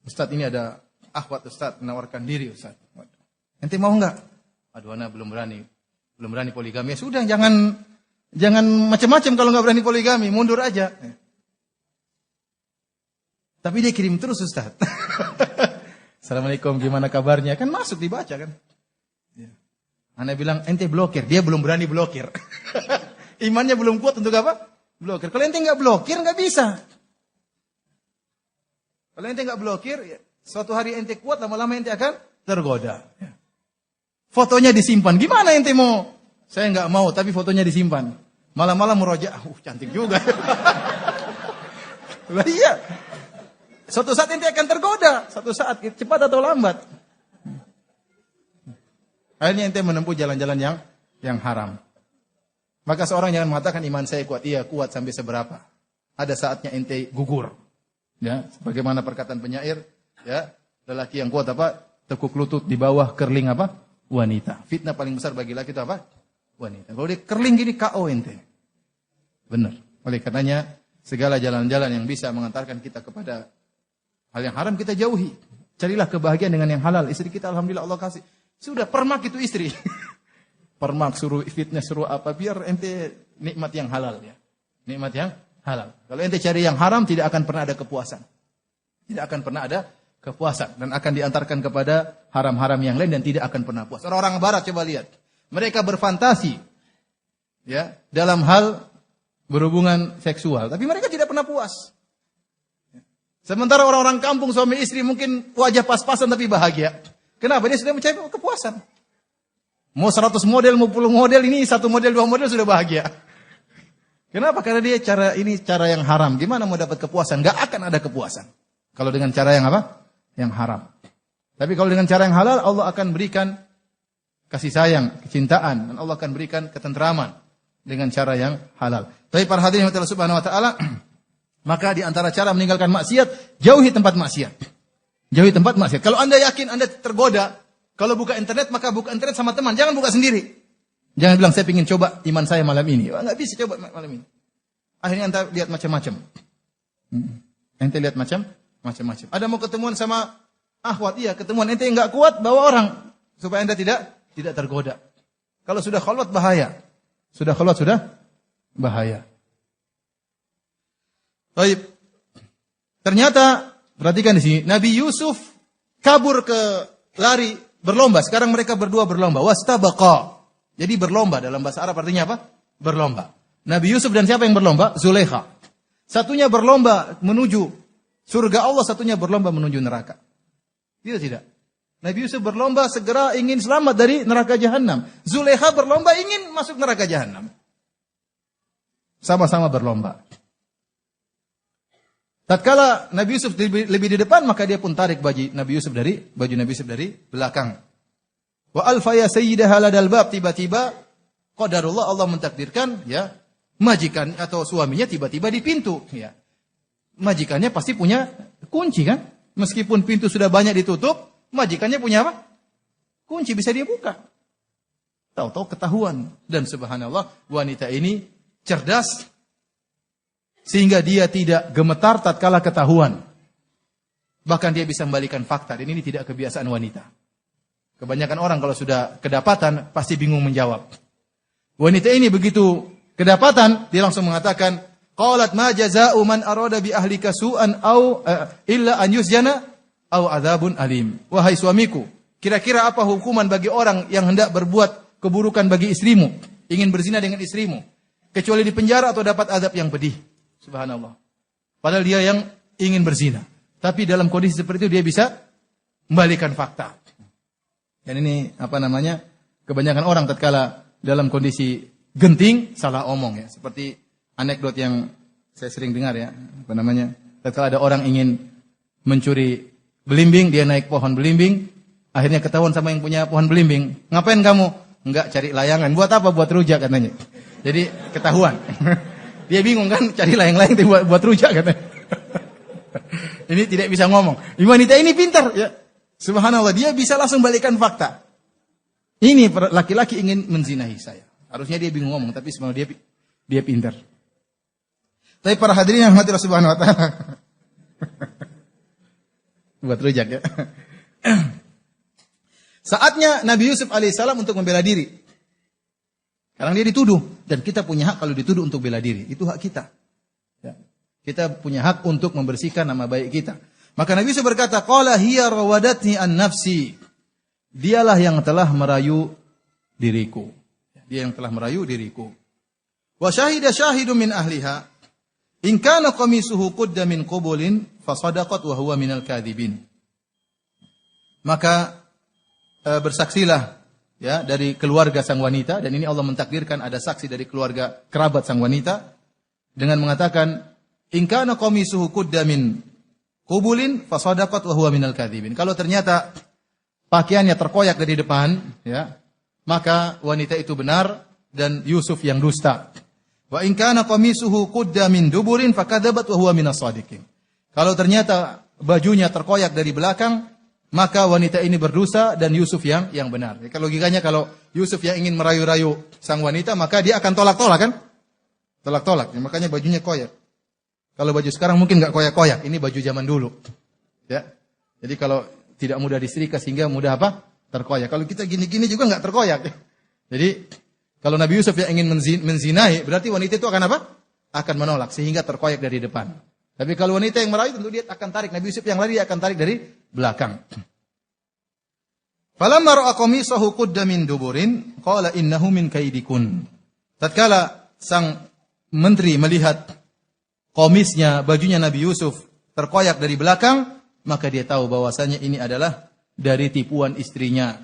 Ustaz, ini ada akhwat Ustaz menawarkan diri Ustaz. Ente mau enggak? Aduh, ana belum berani poligami. Ya sudah, jangan macam-macam kalau enggak berani poligami, mundur aja. Tapi dia kirim terus Ustaz. Assalamualaikum, gimana kabarnya? Kan masuk dibaca kan. Ana bilang, ente blokir. Dia belum berani blokir. Imannya belum kuat untuk apa? Blokir. Kalau ente enggak blokir, enggak bisa. Kalau ente enggak blokir, ya, suatu hari ente kuat, lama-lama ente akan tergoda. Fotonya disimpan. Gimana ente mau? Saya enggak mau, tapi fotonya disimpan. Malam-malam murojaah. Cantik juga. Lah iya. Suatu saat ente akan tergoda. Suatu saat, cepat atau lambat. Akhirnya ente menempuh jalan-jalan yang haram. Maka seorang jangan mengatakan iman saya kuat. Iya, kuat sampai seberapa. Ada saatnya ente gugur. Ya, sebagaimana perkataan penyair, ya, lelaki yang kuat tekuk lutut di bawah kerling wanita. Fitnah paling besar bagi laki itu wanita. Kalau dia kerling gini KO ente. Benar. Oleh karenanya segala jalan-jalan yang bisa mengantarkan kita kepada hal yang haram kita jauhi. Carilah kebahagiaan dengan yang halal. Istri kita alhamdulillah Allah kasih. Sudah permak itu istri. Permak suruh fitnah suruh apa biar ente nikmat yang halal ya. Nikmat yang halal. Kalau ente cari yang haram tidak akan pernah ada kepuasan. Tidak akan pernah ada kepuasan dan akan diantarkan kepada haram-haram yang lain dan tidak akan pernah puas. Orang-orang barat coba lihat. Mereka berfantasi ya dalam hal berhubungan seksual, tapi mereka tidak pernah puas. Sementara orang-orang kampung suami istri mungkin wajah pas-pasan tapi bahagia. Kenapa? Dia sudah mencari kepuasan. Mau 100 model, mau 10 model, ini 1 model, 2 model sudah bahagia. Kenapa? Karena dia cara yang haram. Gimana mau dapat kepuasan? Gak akan ada kepuasan. Kalau dengan cara yang yang haram. Tapi kalau dengan cara yang halal, Allah akan berikan kasih sayang, kecintaan. Dan Allah akan berikan ketentraman dengan cara yang halal. Tapi para hadirin Allah Subhanahu wa taala, maka di antara cara meninggalkan maksiat, jauhi tempat maksiat. Jauhi tempat maksiat. Kalau Anda yakin Anda tergoda, kalau buka internet, maka buka internet sama teman. Jangan buka sendiri. Jangan bilang, saya ingin coba iman saya malam ini. Enggak bisa coba malam ini. Akhirnya Anda lihat macam-macam. Ente lihat macam-macam. Ada mau ketemuan sama akhwat, iya ketemuan. Ente enggak kuat, bawa orang. Supaya Anda tidak tergoda. Kalau sudah khalwat, bahaya. Sudah khalwat, sudah bahaya. Baik. Ternyata, perhatikan di sini, Nabi Yusuf kabur lari berlomba. Sekarang mereka berdua berlomba. Wastabaqa. Jadi berlomba dalam bahasa Arab artinya apa? Berlomba. Nabi Yusuf dan siapa yang berlomba? Zulaikha. Satunya berlomba menuju surga Allah, satunya berlomba menuju neraka. Tidak. Nabi Yusuf berlomba segera ingin selamat dari neraka jahanam. Zulaikha berlomba ingin masuk neraka jahanam. Sama-sama berlomba. Tatkala Nabi Yusuf lebih di depan, maka dia pun tarik baju Nabi Yusuf dari belakang. Wa alfaya sayyidaha ladal bab, tiba-tiba qadarullah, Allah mentakdirkan ya, majikan atau suaminya tiba-tiba di pintu ya. Majikannya pasti punya kunci kan? Meskipun pintu sudah banyak ditutup, majikannya punya apa? Kunci, bisa dia buka. Tahu-tahu ketahuan. Dan subhanallah, wanita ini cerdas sehingga dia tidak gemetar tatkala ketahuan. Bahkan dia bisa membalikan fakta. Dan ini tidak kebiasaan wanita. Kebanyakan orang kalau sudah kedapatan pasti bingung menjawab. Wanita ini begitu kedapatan, dia langsung mengatakan, qalat ma jazaa'u man arada bi ahlika su'an au illa an yusjana au adzabun alim. Wahai suamiku, kira-kira apa hukuman bagi orang yang hendak berbuat keburukan bagi istrimu, ingin berzina dengan istrimu, kecuali dipenjara atau dapat azab yang pedih. Subhanallah. Padahal dia yang ingin berzina. Tapi dalam kondisi seperti itu dia bisa membalikan fakta. Dan ini kebanyakan orang tatkala dalam kondisi genting salah omong ya. Seperti anekdot yang saya sering dengar ya. Tatkala ada orang ingin mencuri belimbing, dia naik pohon belimbing, akhirnya ketahuan sama yang punya pohon belimbing. Ngapain kamu? Enggak, cari layangan. Buat apa? Buat rujak katanya. Jadi ketahuan. Dia bingung kan, cari layang-layang buat rujak katanya. Ini tidak bisa ngomong. Wanita ini pintar ya. Subhanallah, dia bisa langsung balikan fakta. Ini laki-laki ingin menzinahi saya. Harusnya dia bingung ngomong, tapi sebenarnya dia pintar. Tapi para hadirin yang mati Subhanahu wa taala. Buat rujak ya. Saatnya Nabi Yusuf alaihissalam untuk membela diri. Karena dia dituduh. Dan kita punya hak kalau dituduh untuk bela diri. Itu hak kita. Ya. Kita punya hak untuk membersihkan nama baik kita. Maka Nabi Yusuf berkata, qala hiya rawadatni an nafsi. Dialah yang telah merayu diriku. Dia yang telah merayu diriku. Wa syahida syahidun min ahliha. In kana qamisuhu qudda min qubulin fasadaqat wa huwa minal kadhibin. Maka bersaksilah ya dari keluarga sang wanita, dan ini Allah mentakdirkan ada saksi dari keluarga kerabat sang wanita dengan mengatakan in kana qamisuhu qudda min qubulin fasadaqat wa huwa minal kadhibin. Kalau ternyata pakaiannya terkoyak dari depan ya, maka wanita itu benar dan Yusuf yang dusta. Wa in kana qamisuhu qudda min duburin fakadzabat wa huwa minas shadiqin. Kalau ternyata bajunya terkoyak dari belakang, maka wanita ini berdosa dan Yusuf yang benar. Kalau logikanya kalau Yusuf yang ingin merayu-rayu sang wanita, maka dia akan tolak-tolak kan? Tolak-tolak. Ya, makanya bajunya koyak. Kalau baju sekarang mungkin nggak koyak-koyak. Ini baju zaman dulu. Ya. Jadi kalau tidak mudah disetrika sehingga mudah apa? Terkoyak. Kalau kita gini-gini juga nggak terkoyak. Jadi kalau Nabi Yusuf yang ingin menzinahi, berarti wanita itu akan apa? Akan menolak sehingga terkoyak dari depan. Tapi kalau wanita yang merayu tentu dia akan tarik. Nabi Yusuf yang lari dia akan tarik dari belakang. Falamma ra'a qamisahu qudda min duburin qala innahu min kaidikun. Tatkala sang menteri melihat komisnya, bajunya Nabi Yusuf terkoyak dari belakang, maka dia tahu bahwasanya ini adalah dari tipuan istrinya.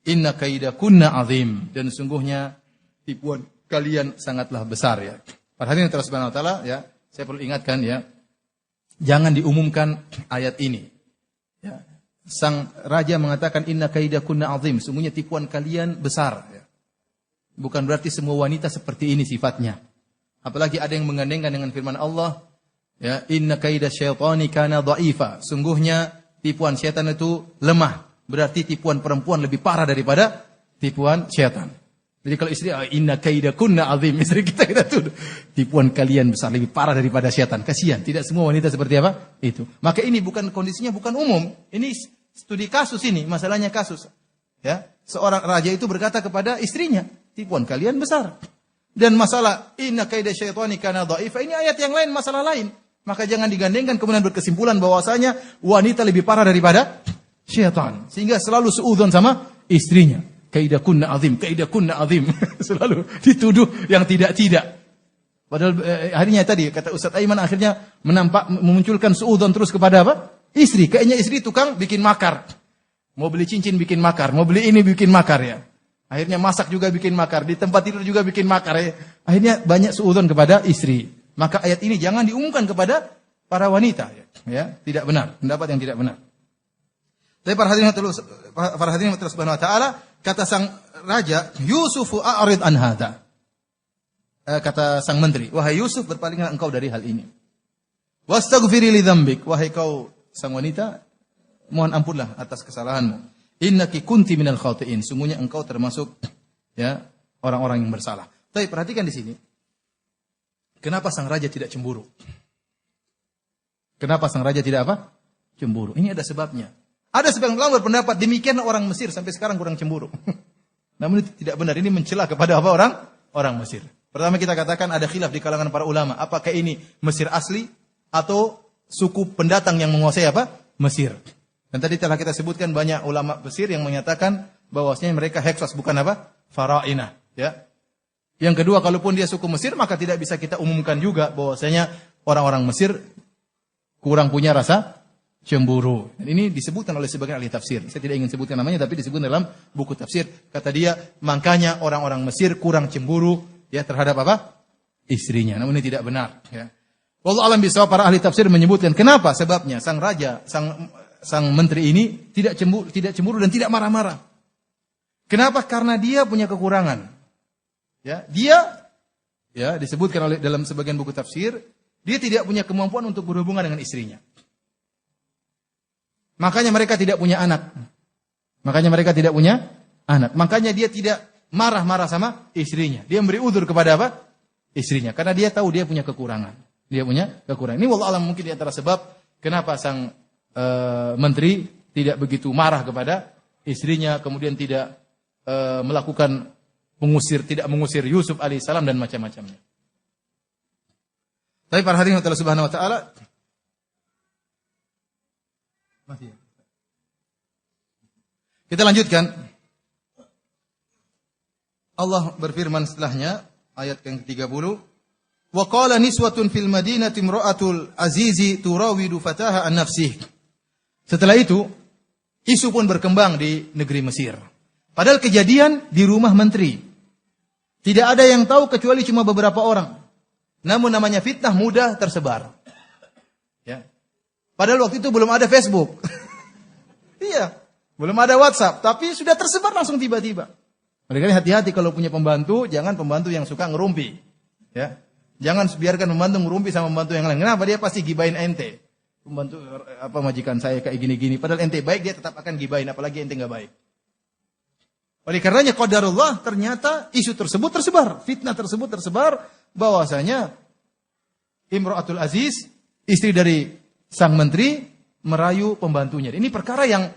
Inna kaidakunna azim, dan sungguhnya tipuan kalian sangatlah besar ya. Para hadirin Allah Subhanahu wa taala ya, saya perlu ingatkan ya, jangan diumumkan ayat ini. Ya. Sang raja mengatakan inna kaidakunna azim, sungguhnya tipuan kalian besar ya. Bukan berarti semua wanita seperti ini sifatnya. Apalagi ada yang menggandengkan dengan firman Allah, ya, inna kaida syaitani kana dha'ifa. Sungguhnya tipuan syaitan itu lemah. Berarti tipuan perempuan lebih parah daripada tipuan syaitan. Jadi kalau istri, inna kaidakunna azim, istri kita tuduh, tipuan kalian besar, lebih parah daripada syaitan. Kasihan, tidak semua wanita seperti apa? Itu. Maka ini bukan kondisinya bukan umum. Ini studi kasus ini, masalahnya kasus. Ya, seorang raja itu berkata kepada istrinya, tipuan kalian besar. Dan masalah inna kaida syaitani kana dha'ifa, ini ayat yang lain, masalah lain. Maka jangan digandengkan kemudian berkesimpulan bahwasanya wanita lebih parah daripada syaitan. Sehingga selalu seudon sama istrinya. Kaidakunna azim, kaidakunna azim. Selalu dituduh yang tidak-tidak. Padahal harinya tadi kata Ustaz Aiman akhirnya memunculkan seudon terus kepada apa? Istri. Kayaknya istri tukang bikin makar. Mau beli cincin bikin makar, mau beli ini bikin makar ya. Akhirnya masak juga bikin makar, di tempat tidur juga bikin makar ya. Akhirnya banyak seudon kepada istri. Maka ayat ini jangan diumumkan kepada para wanita, ya, tidak benar, pendapat yang tidak benar. Tapi para hadirin Allah Subhanahu wa taala, kata sang raja, Yusufu a'rid an hadza. Kata sang menteri, wahai Yusuf, berpalinglah engkau dari hal ini. Wastaghfiri li dzambik, wahai kau sang wanita, mohon ampunlah atas kesalahanmu. Innaki kunti minal khati'in, sungguhnya engkau termasuk ya orang-orang yang bersalah. Tapi perhatikan di sini. Kenapa sang raja tidak cemburu? Kenapa sang raja tidak apa? Cemburu. Ini ada sebabnya. Ada sebagian ulama berpendapat demikian orang Mesir sampai sekarang kurang cemburu. Namun itu tidak benar. Ini mencela kepada apa orang Mesir. Pertama kita katakan ada khilaf di kalangan para ulama. Apakah ini Mesir asli atau suku pendatang yang menguasai apa? Mesir. Dan tadi telah kita sebutkan banyak ulama Mesir yang menyatakan bahwasanya mereka Hyksos bukan apa? Farainah. Ya. Yang kedua, kalaupun dia suku Mesir maka tidak bisa kita umumkan juga bahwasanya orang-orang Mesir kurang punya rasa cemburu. Dan ini disebutkan oleh sebagian ahli tafsir. Saya tidak ingin sebutkan namanya tapi disebut dalam buku tafsir. Kata dia, makanya orang-orang Mesir kurang cemburu ya terhadap apa? Istrinya. Namun ini tidak benar, ya. Wallahu a'lam bishawab, para ahli tafsir menyebutkan kenapa sebabnya sang raja, sang menteri ini tidak cemburu dan tidak marah-marah. Kenapa? Karena dia punya kekurangan. Ya, dia ya disebutkan oleh dalam sebagian buku tafsir, dia tidak punya kemampuan untuk berhubungan dengan istrinya. Makanya mereka tidak punya anak. Makanya dia tidak marah-marah sama istrinya. Dia memberi udzur kepada apa? Istrinya. Karena dia tahu dia punya kekurangan. Ini wallahu a'lam mungkin di antara sebab kenapa sang menteri tidak begitu marah kepada istrinya, kemudian tidak tidak mengusir Yusuf alaihissalam dan macam-macamnya. Tapi para hadirin Allah Subhanahu wa taala masih. Kita lanjutkan. Allah berfirman setelahnya ayat yang ke-30, wa qala niswatun fil madinati imra'atul azizi turawidu fataha an nafsihi. Setelah itu isu pun berkembang di negeri Mesir. Padahal kejadian di rumah menteri. Tidak ada yang tahu kecuali cuma beberapa orang. Namun namanya fitnah mudah tersebar. Ya. Padahal waktu itu belum ada Facebook. Iya, belum ada WhatsApp, tapi sudah tersebar langsung tiba-tiba. Oleh karena hati-hati kalau punya pembantu, jangan pembantu yang suka ngerumpi. Ya. Jangan biarkan pembantu ngerumpi sama pembantu yang lain. Kenapa? Dia pasti gibain ente. Pembantu apa majikan saya kayak gini-gini. Padahal ente baik, dia tetap akan gibain, apalagi ente enggak baik. Oleh karenanya qadarullah ternyata isu tersebut tersebar, fitnah tersebut tersebar bahwasanya Imra'atul Aziz, istri dari sang menteri, merayu pembantunya. Ini perkara yang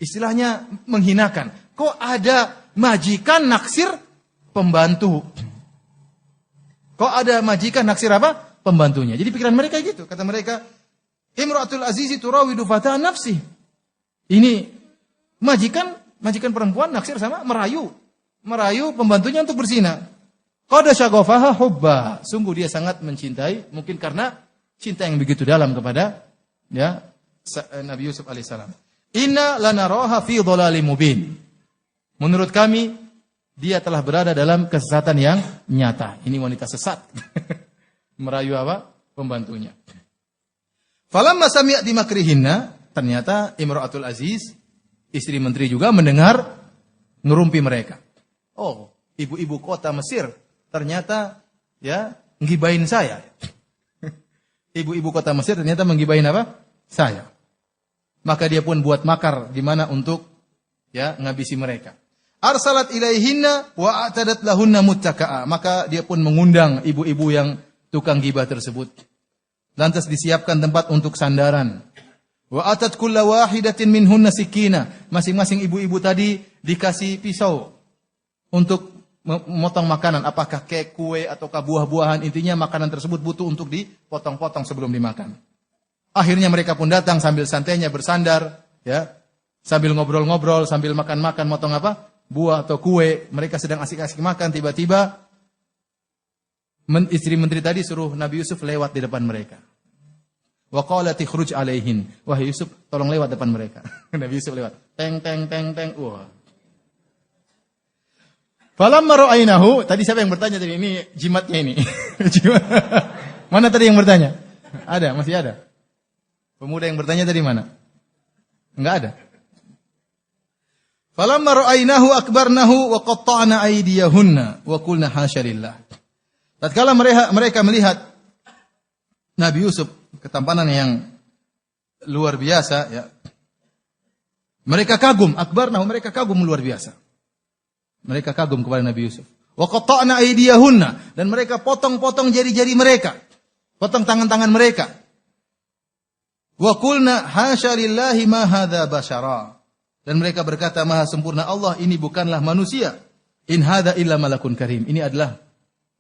istilahnya menghinakan. Kok ada majikan naksir pembantu? Kok ada majikan naksir apa? Pembantunya. Jadi pikiran mereka gitu. Kata mereka, Imra'atul Aziz turawidu fataha nafsi. Ini majikan perempuan naksir sama merayu pembantunya untuk berzina. Qad syaghafaha hubba. Sungguh dia sangat mencintai, mungkin karena cinta yang begitu dalam kepada ya Nabi Yusuf alaihissalam. Inna lanaraha fi dhalalim mubin. Menurut kami dia telah berada dalam kesesatan yang nyata. Ini wanita sesat. Merayu apa? Pembantunya. Falamma sami'at bimakrihinna, ternyata Imra'atul Aziz, istri menteri juga mendengar ngerumpi mereka. Oh, ibu-ibu kota Mesir ternyata ya ngibain saya. Ibu-ibu kota Mesir ternyata menggibain apa? Saya. Maka dia pun buat makar di mana untuk ya ngabisi mereka. Arsalat ilaihinna wa a'tadat lahunna muttaka'a. Maka dia pun mengundang ibu-ibu yang tukang gibah tersebut. Lantas disiapkan tempat untuk sandaran. Wa atat kulla wahidatin minhunna sikina. Masing-masing ibu-ibu tadi dikasih pisau untuk memotong makanan, apakah kek, kue ataukah buah-buahan, intinya makanan tersebut butuh untuk dipotong-potong sebelum dimakan. Akhirnya mereka pun datang sambil santainya bersandar, ya, sambil ngobrol-ngobrol, sambil makan-makan, motong apa? Buah atau kue. Mereka sedang asik-asik makan, tiba-tiba istri menteri tadi suruh Nabi Yusuf lewat di depan mereka. Wa qalati khruj alaihin. Wahai Yusuf, tolong lewat depan mereka. Nabi Yusuf lewat. Teng teng teng teng. Wah. Falamma ra'ainahu, tadi siapa yang bertanya tadi? Ini jimatnya ini. Mana tadi yang bertanya? Ada, masih ada. Pemuda yang bertanya tadi mana? Enggak ada. Falamma ra'ainahu akbarnahu wa qatta'na aydiyahunna wa qulna hasya lillah. Tatkala mereka melihat Nabi Yusuf ketampanan yang luar biasa ya. Mereka kagum, akbarnahu, mereka kagum luar biasa. Mereka kagum kepada Nabi Yusuf. Wa qatta'na aydiyahunna, dan mereka potong-potong jari-jari mereka. Potong tangan-tangan mereka. Wa qulna hasya lillahi ma hadza basyara. Dan mereka berkata, maha sempurna Allah, ini bukanlah manusia. In hadza illa malakun karim. Ini adalah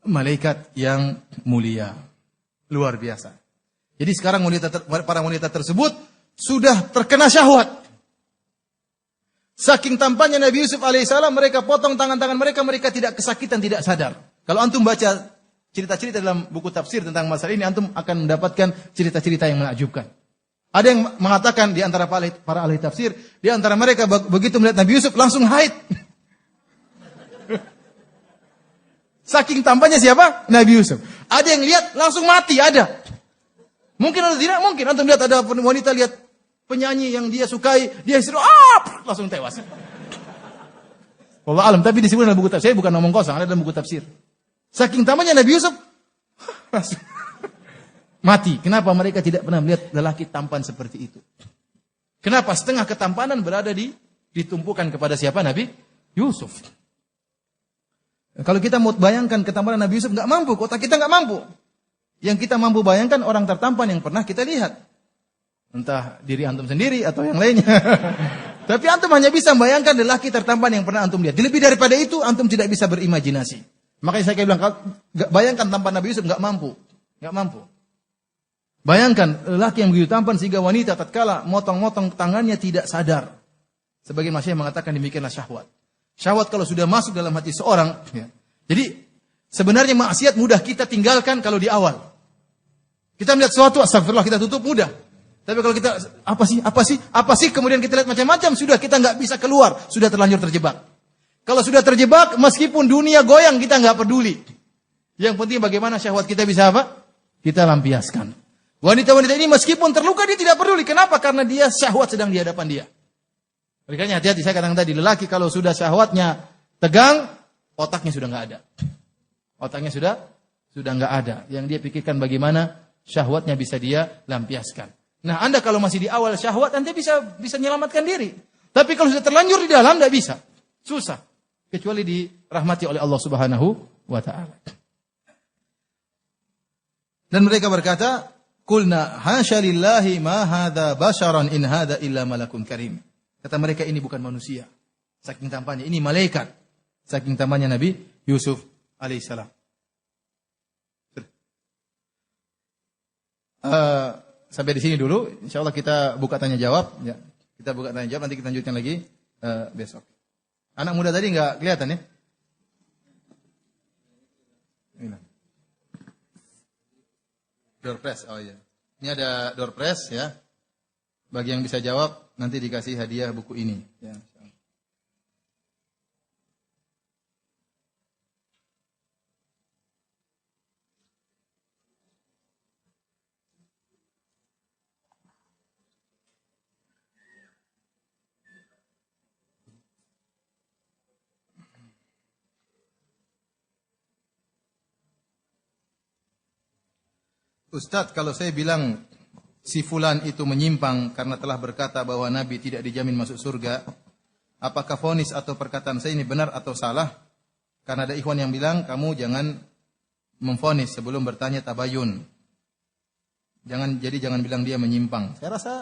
malaikat yang mulia. Luar biasa. Jadi sekarang para wanita tersebut sudah terkena syahwat. Saking tampannya Nabi Yusuf alaihissalam, mereka potong tangan-tangan mereka, mereka tidak kesakitan, tidak sadar. Kalau antum baca cerita-cerita dalam buku tafsir tentang masalah ini, antum akan mendapatkan cerita-cerita yang menakjubkan. Ada yang mengatakan di antara para ahli tafsir, di antara mereka begitu melihat Nabi Yusuf langsung haid. Saking tampannya siapa? Nabi Yusuf. Ada yang lihat langsung mati, ada. Mungkin atau tidak? Mungkin. Antum lihat ada wanita lihat penyanyi yang dia sukai, dia istirahat, langsung tewas. Wallahu alam, tapi disebut dalam buku tafsir, saya bukan ngomong kosong, ada dalam buku tafsir. Saking tampannya Nabi Yusuf, langsung mati. Kenapa mereka tidak pernah melihat lelaki tampan seperti itu? Kenapa setengah ketampanan berada ditumpukan kepada siapa? Nabi Yusuf. Kalau kita mau bayangkan ketampanan Nabi Yusuf, nggak mampu, otak kita nggak mampu. Yang kita mampu bayangkan orang tertampan yang pernah kita lihat. Entah diri antum sendiri atau yang lainnya. Tapi antum hanya bisa membayangkan lelaki tertampan yang pernah antum lihat. Lebih daripada itu, antum tidak bisa berimajinasi. Makanya saya bilang, bayangkan tampan Nabi Yusuf, nggak mampu. Nggak mampu. Bayangkan lelaki yang begitu tampan sehingga wanita tatkala motong-motong tangannya tidak sadar. Sebagian masyayikh mengatakan demikianlah syahwat. Syahwat kalau sudah masuk dalam hati seorang, ya. Jadi sebenarnya maksiat mudah kita tinggalkan kalau di awal. Kita melihat sesuatu, astagfirullah, kita tutup mudah. Tapi kalau kita apa sih, kemudian kita lihat macam-macam, sudah kita nggak bisa keluar, sudah terlanjur terjebak. Kalau sudah terjebak, meskipun dunia goyang kita nggak peduli. Yang penting bagaimana syahwat kita bisa apa? Kita lampiaskan. Wanita-wanita ini meskipun terluka dia tidak peduli. Kenapa? Karena dia syahwat sedang di hadapan dia. Makanya hati-hati, saya katakan tadi, lelaki kalau sudah syahwatnya tegang, otaknya sudah nggak ada. Otaknya sudah nggak ada. Yang dia pikirkan bagaimana syahwatnya bisa dia lampiaskan. Nah, Anda kalau masih di awal syahwat, Anda bisa menyelamatkan diri. Tapi kalau sudah terlanjur di dalam, tidak bisa. Susah. Kecuali dirahmati oleh Allah Subhanahu wa Ta'ala. Dan mereka berkata, Qulna hasya lillahi ma hadza basyaran in hadza illa malakun karim. Kata mereka, ini bukan manusia. Saking tampannya, ini malaikat. Saking tampannya Nabi Yusuf alaihissalam. Sampai di sini dulu. Insyaallah kita buka tanya jawab. Ya, kita buka tanya jawab. Nanti kita lanjutkan lagi besok. Anak muda tadi nggak kelihatan ya? Ini. Door prize, oh iya. Ini ada door prize ya. Bagi yang bisa jawab nanti dikasih hadiah buku ini. Ya. Ustadz, kalau saya bilang si fulan itu menyimpang karena telah berkata bahwa Nabi tidak dijamin masuk surga, apakah vonis atau perkataan saya ini benar atau salah? Karena ada ikhwan yang bilang, kamu jangan memvonis sebelum bertanya tabayun. Jangan bilang dia menyimpang. Saya rasa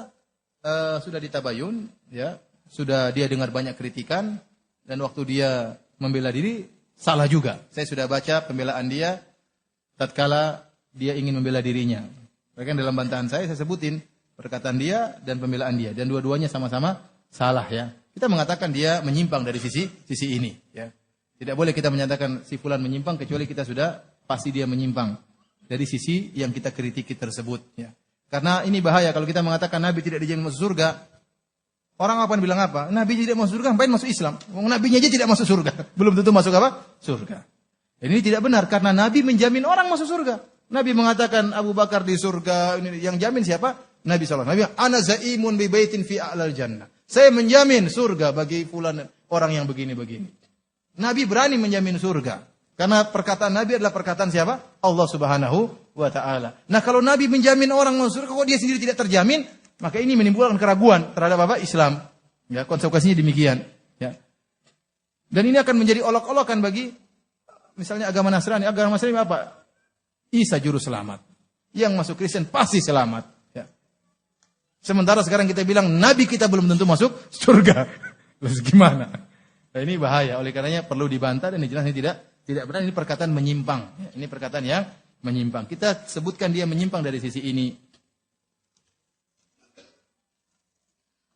sudah ditabayun, ya, sudah dia dengar banyak kritikan, dan waktu dia membela diri salah juga. Saya sudah baca pembelaan dia tatkala dia ingin membela dirinya. Bahkan dalam bantahan saya sebutin perkataan dia dan pembelaan dia, dan dua-duanya sama-sama salah ya. Kita mengatakan dia menyimpang dari sisi ini ya. Tidak boleh kita menyatakan si fulan menyimpang kecuali kita sudah pasti dia menyimpang dari sisi yang kita kritiki tersebut ya. Karena ini bahaya kalau kita mengatakan Nabi tidak dijamin masuk surga. Orang akan bilang apa? Nabi tidak masuk surga, ngapain masuk Islam? Nabinya aja tidak masuk surga. Belum tentu masuk apa? Surga. Ini tidak benar karena Nabi menjamin orang masuk surga. Nabi mengatakan Abu Bakar di surga, ini yang jamin siapa? Nabi SAW. Nabi, ana zaimun bi baitin fi a'lal jannah. Saya menjamin surga bagi fulan orang yang begini-begini. Nabi berani menjamin surga. Karena perkataan Nabi adalah perkataan siapa? Allah Subhanahu wa taala. Nah, kalau Nabi menjamin orang masuk surga kok dia sendiri tidak terjamin, maka ini menimbulkan keraguan terhadap apa? Islam. Ya, konsekuensinya demikian, ya. Dan ini akan menjadi olok-olokan bagi misalnya agama Nasrani. Agama Nasrani apa? Isa juru selamat. Yang masuk Kristen pasti selamat. Ya. Sementara sekarang kita bilang Nabi kita belum tentu masuk surga. Terus gimana? Nah, ini bahaya. Oleh karenanya perlu dibantah dan jelas ini tidak benar. Ini perkataan menyimpang. Ya, ini perkataan yang menyimpang. Kita sebutkan dia menyimpang dari sisi ini.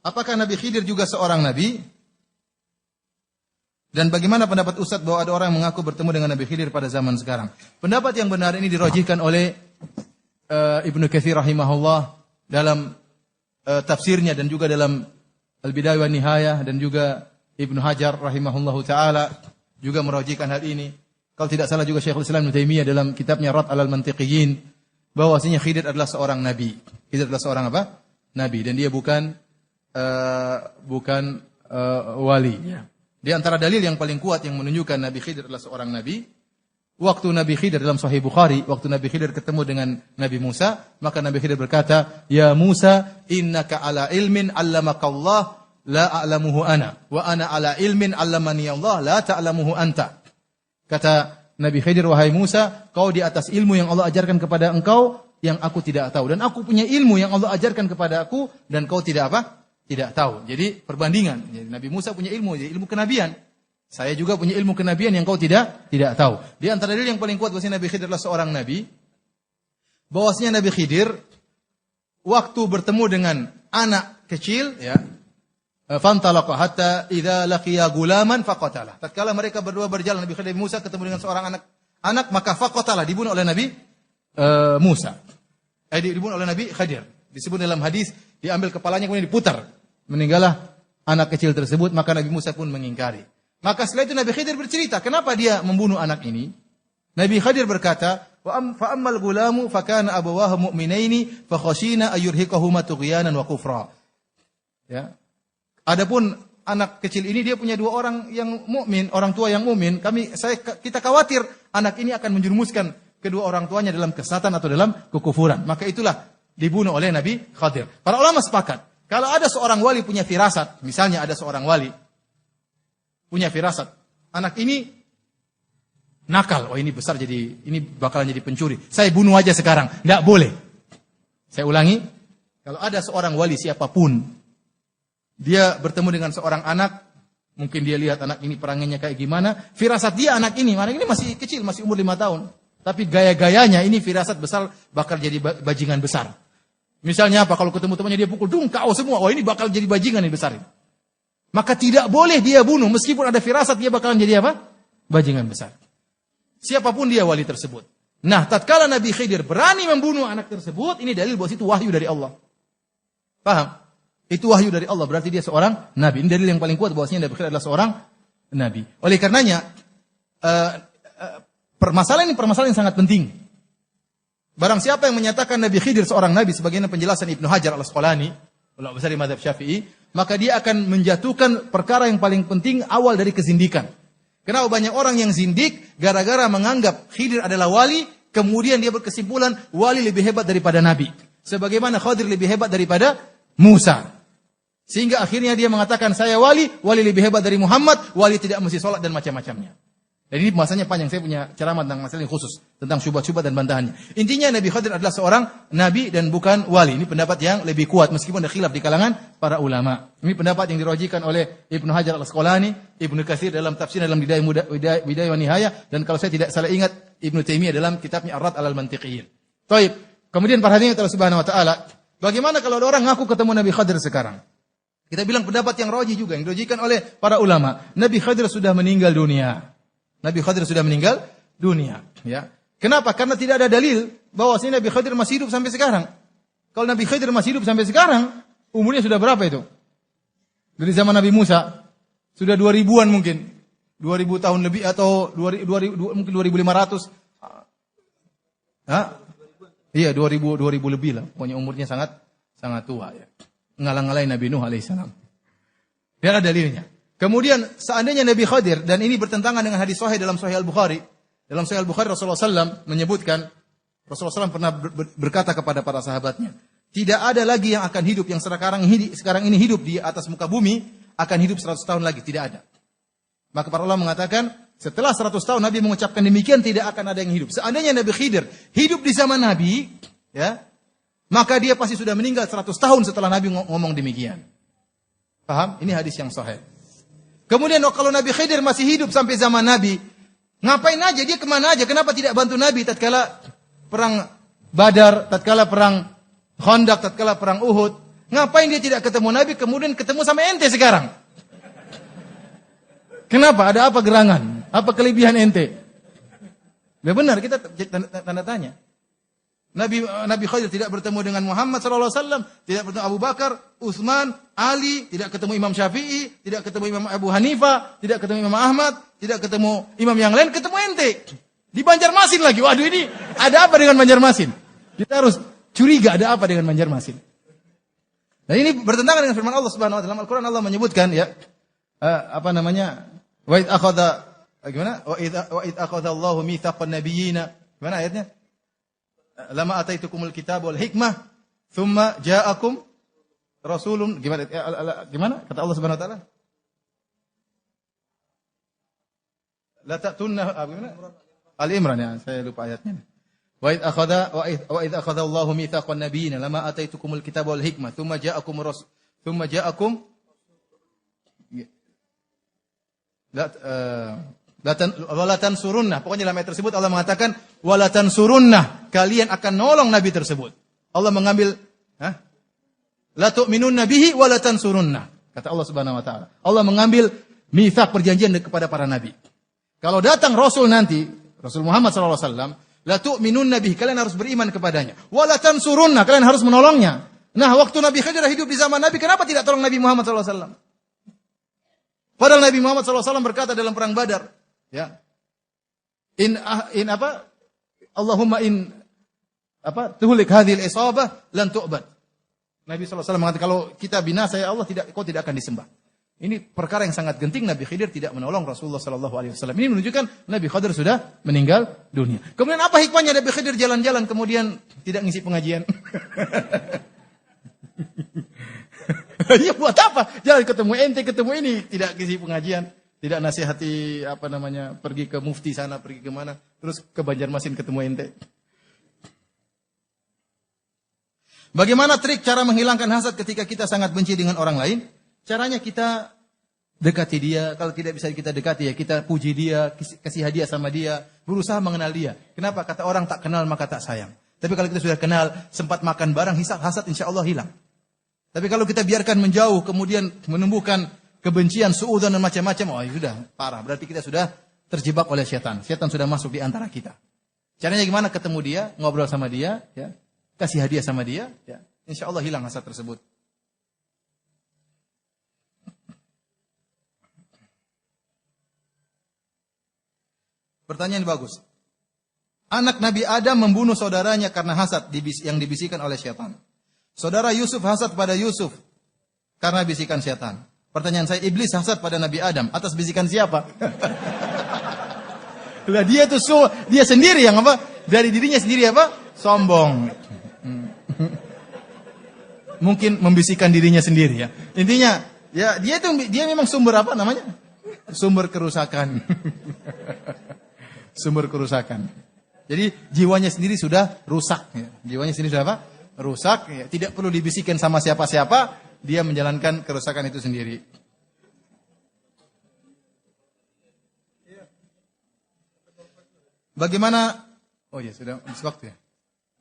Apakah Nabi Khidir juga seorang nabi? Dan bagaimana pendapat Ustadz bahwa ada orang yang mengaku bertemu dengan Nabi Khidir pada zaman sekarang? Pendapat yang benar ini dirojihkan oleh Ibnu Katsir rahimahullah dalam tafsirnya dan juga dalam Al-Bidayah wa Nihayah, dan juga Ibnu Hajar rahimahullahu taala juga merojihkan hal ini. Kalau tidak salah juga Syekhul Islam Ibnu Taimiyah dalam kitabnya Rad 'alal Mantiqiyyin, bahwasanya Khidir adalah seorang nabi. Khidir adalah seorang apa? Nabi, dan dia bukan wali. Ya. Di antara dalil yang paling kuat yang menunjukkan Nabi Khidir adalah seorang nabi, waktu Nabi Khidir dalam Sahih Bukhari, waktu Nabi Khidir ketemu dengan Nabi Musa, maka Nabi Khidir berkata, "Ya Musa, innaka ala ilmin 'allamakallah la a'lamuhu ana, wa ana ala ilmin 'allamani Allah la ta'lamuhu anta." Kata Nabi Khidir, "Wahai Musa, kau di atas ilmu yang Allah ajarkan kepada engkau yang aku tidak tahu, dan aku punya ilmu yang Allah ajarkan kepada aku dan kau tidak apa? Tidak tahu." Jadi perbandingan. Jadi Nabi Musa punya ilmu, jadi ilmu kenabian. Saya juga punya ilmu kenabian yang kau tidak tahu. Di antara dalil yang paling kuat bahwasanya Nabi Khidir adalah seorang nabi, bahwasanya Nabi Khidir waktu bertemu dengan anak kecil, ya, fantalaqa hatta idza laqiya gulaman faqatalah. Tatkala mereka berdua berjalan, Nabi Khidir Musa ketemu dengan seorang anak maka faqatalah, dibunuh oleh Nabi Musa. Dibunuh oleh Nabi Khidir. Disebut dalam hadis, diambil kepalanya kemudian diputar. Meninggallah anak kecil tersebut, maka Nabi Musa pun mengingkari. Maka setelah itu Nabi Khidir bercerita, kenapa dia membunuh anak ini? Nabi Khidir berkata, fa ammal gulamu fa kana abawahu mu'minaini fa khashina ayyurhiqahuma tughyanan wa kufra. Ya. Adapun anak kecil ini dia punya dua orang yang mukmin, orang tua yang mukmin. Kita khawatir anak ini akan menjerumuskan kedua orang tuanya dalam kesesatan atau dalam kekufuran. Maka itulah dibunuh oleh Nabi Khidir. Para ulama sepakat, kalau ada seorang wali punya firasat, misalnya ada seorang wali punya firasat, anak ini nakal, oh ini besar ini bakalan jadi pencuri, saya bunuh aja sekarang. Tidak boleh. Saya ulangi, kalau ada seorang wali siapapun, dia bertemu dengan seorang anak, mungkin dia lihat anak ini perangannya kayak gimana, firasat dia anak ini masih kecil, masih umur 5 tahun. Tapi gaya-gayanya ini firasat besar bakal jadi bajingan besar. Misalnya apa, kalau ketemu temannya dia pukul, kau semua, oh ini bakal jadi bajingan yang besar. Maka tidak boleh dia bunuh, meskipun ada firasat dia bakalan jadi apa? Bajingan besar. Siapapun dia wali tersebut. Nah, tatkala Nabi Khidir berani membunuh anak tersebut, ini dalil bahwa itu wahyu dari Allah. Paham? Itu wahyu dari Allah, berarti dia seorang nabi. Ini dalil yang paling kuat bahwasanya Nabi Khidir adalah seorang nabi. Oleh karenanya, permasalahan yang sangat penting. Barang siapa yang menyatakan Nabi Khidir seorang nabi, sebagaimana penjelasan Ibnu Hajar Al-Asqalani, ulama besar di mazhab Syafi'i, maka dia akan menjatuhkan perkara yang paling penting awal dari kezindikan. Kenapa banyak orang yang zindik gara-gara menganggap Khidir adalah wali, kemudian dia berkesimpulan wali lebih hebat daripada nabi. Sebagaimana Khidir lebih hebat daripada Musa. Sehingga akhirnya dia mengatakan saya wali lebih hebat dari Muhammad, wali tidak mesti sholat dan macam-macamnya. Dan ini bahasanya panjang, saya punya ceramah tentang masalah yang khusus, tentang syubhat-syubhat dan bantahannya. Intinya Nabi Khidir adalah seorang nabi dan bukan wali. Ini pendapat yang lebih kuat, meskipun ada khilaf di kalangan para ulama. Ini pendapat yang dirojikan oleh Ibnu Hajar Al-Asqalani, Ibnu Katsir dalam tafsir dalam Bidayah wa Nihayah, dan kalau saya tidak salah ingat, Ibnu Taimiyah dalam kitabnya Ar-Rad 'alal Mantiqiyyin. Baik. Kemudian perhatikan Allah Subhanahu wa taala, bagaimana kalau ada orang ngaku ketemu Nabi Khidir sekarang? Kita bilang pendapat yang rajih juga, yang dirojikan oleh para ulama. Nabi Khidir sudah meninggal dunia. Nabi Khidir sudah meninggal dunia, ya. Kenapa? Karena tidak ada dalil bahwa Nabi Khidir masih hidup sampai sekarang. Kalau Nabi Khidir masih hidup sampai sekarang, umurnya sudah berapa itu? Dari zaman Nabi Musa sudah 2000-an mungkin. 2000 tahun lebih atau mungkin 2500. Iya, 2000 lebih lah. Pokoknya umurnya sangat tua ya. Ngalang-ngalain Nabi Nuh alaihissalam. Dia ada dalilnya. Kemudian seandainya Nabi Khadir, dan ini bertentangan dengan hadis sahih dalam Sahih Al-Bukhari. Dalam Sahih Al-Bukhari Rasulullah SAW menyebutkan, Rasulullah SAW pernah berkata kepada para sahabatnya, tidak ada lagi yang akan hidup, yang sekarang ini hidup di atas muka bumi, akan hidup 100 tahun lagi. Tidak ada. Maka para ulama mengatakan, setelah 100 tahun Nabi mengucapkan demikian, tidak akan ada yang hidup. Seandainya Nabi Khidir hidup di zaman Nabi, ya, maka dia pasti sudah meninggal 100 tahun setelah Nabi ngomong demikian. Paham? Ini hadis yang sahih. Kemudian kalau Nabi Khidir masih hidup sampai zaman Nabi, ngapain aja? Dia kemana aja? Kenapa tidak bantu Nabi tatkala perang Badar, tatkala perang Khandaq, tatkala perang Uhud? Ngapain dia tidak ketemu Nabi, kemudian ketemu sama ente sekarang? Kenapa? Ada apa gerangan? Apa kelebihan ente? Ya benar, kita tanda tanya. Nabi Khadir tidak bertemu dengan Muhammad SAW, tidak bertemu Abu Bakar, Utsman, Ali, tidak ketemu Imam Syafi'i, tidak ketemu Imam Abu Hanifah, tidak ketemu Imam Ahmad, tidak ketemu imam yang lain, ketemu ente. Di Banjarmasin lagi. Waduh, ini ada apa dengan Banjarmasin? Kita harus curiga ada apa dengan Banjarmasin. Nah, ini bertentangan dengan firman Allah Subhanahu wa taala. Dalam Al-Qur'an Allah menyebutkan ya, wa id akhadha gimana? Wa id akhadha Allahu mitsaqan nabiyyina. Gimana ayatnya? Lama ataitukumul kitab wal hikmah thumma ja'akum rasulun gimana kata Allah Subhanahu wa taala, la ta'tunna gimana, Al-Imran ya, saya lupa ayatnya. Wa id akhadha Allahu mitsaqan nabiyyin lama ataitukumul kitab wal hikmah thumma ja'akum wala tansurunnah. Pokoknya dalam ayat tersebut Allah mengatakan wala tansurunnah, kalian akan nolong Nabi tersebut. Allah mengambil la tu'minunna bihi wala tansurunnah. Kata Allah Subhanahu wa taala. Allah mengambil mitsaq perjanjian kepada para nabi. Kalau datang Rasul nanti, Rasul Muhammad sallallahu alaihi wasallam, la tu'minunna bihi, kalian harus beriman kepadanya. Wala tansurunnah, kalian harus menolongnya. Nah, waktu Nabi Khidir hidup di zaman Nabi, kenapa tidak tolong Nabi Muhammad sallallahu alaihi wasallam? Padahal Nabi Muhammad sallallahu alaihi wasallam berkata dalam perang Badar, ya. Allahumma tuhlik hadhil isabah lan tu'bad. Nabi sallallahu alaihi wasallam mengatakan kalau kita binasa ya Allah kau tidak akan disembah. Ini perkara yang sangat genting. Nabi Khidir tidak menolong Rasulullah sallallahu alaihi wasallam. Ini menunjukkan Nabi Khidir sudah meninggal dunia. Kemudian apa hikmahnya Nabi Khidir jalan-jalan kemudian tidak ngisi pengajian? Ya buat apa? Jangan ketemu ente, ketemu ini, tidak ngisi pengajian. Tidak nasihati pergi ke mufti sana, pergi ke mana, terus ke Banjarmasin ketemu ente. Bagaimana trik cara menghilangkan hasad ketika kita sangat benci dengan orang lain? Caranya kita dekati dia, kalau tidak bisa kita dekati ya kita puji dia, kasih hadiah sama dia, berusaha mengenal dia. Kenapa? Kata orang tak kenal maka tak sayang. Tapi kalau kita sudah kenal, sempat makan bareng, hasad insya Allah hilang. Tapi kalau kita biarkan menjauh, kemudian menumbuhkan kebencian, suudzon dan macam-macam, sudah parah. Berarti kita sudah terjebak oleh setan. Setan sudah masuk di antara kita. Caranya gimana? Ketemu dia, ngobrol sama dia, ya, kasih hadiah sama dia, ya, insya Allah hilang hasad tersebut. Pertanyaan bagus. Anak Nabi Adam membunuh saudaranya karena hasad yang dibisikkan oleh setan. Saudara Yusuf hasad pada Yusuf karena bisikan setan. Pertanyaan saya, iblis hasad pada Nabi Adam atas bisikan siapa? Lah dia sendiri yang apa? Dari dirinya sendiri apa? Sombong. Mungkin membisikkan dirinya sendiri ya. Intinya, ya dia memang sumber apa namanya? Sumber kerusakan. Sumber kerusakan. Jadi jiwanya sendiri sudah rusak ya. Jiwanya sendiri sudah apa? Rusak ya. Tidak perlu dibisikkan sama siapa-siapa, dia menjalankan kerusakan itu sendiri. Bagaimana? Oh ya, sudah waktu ya.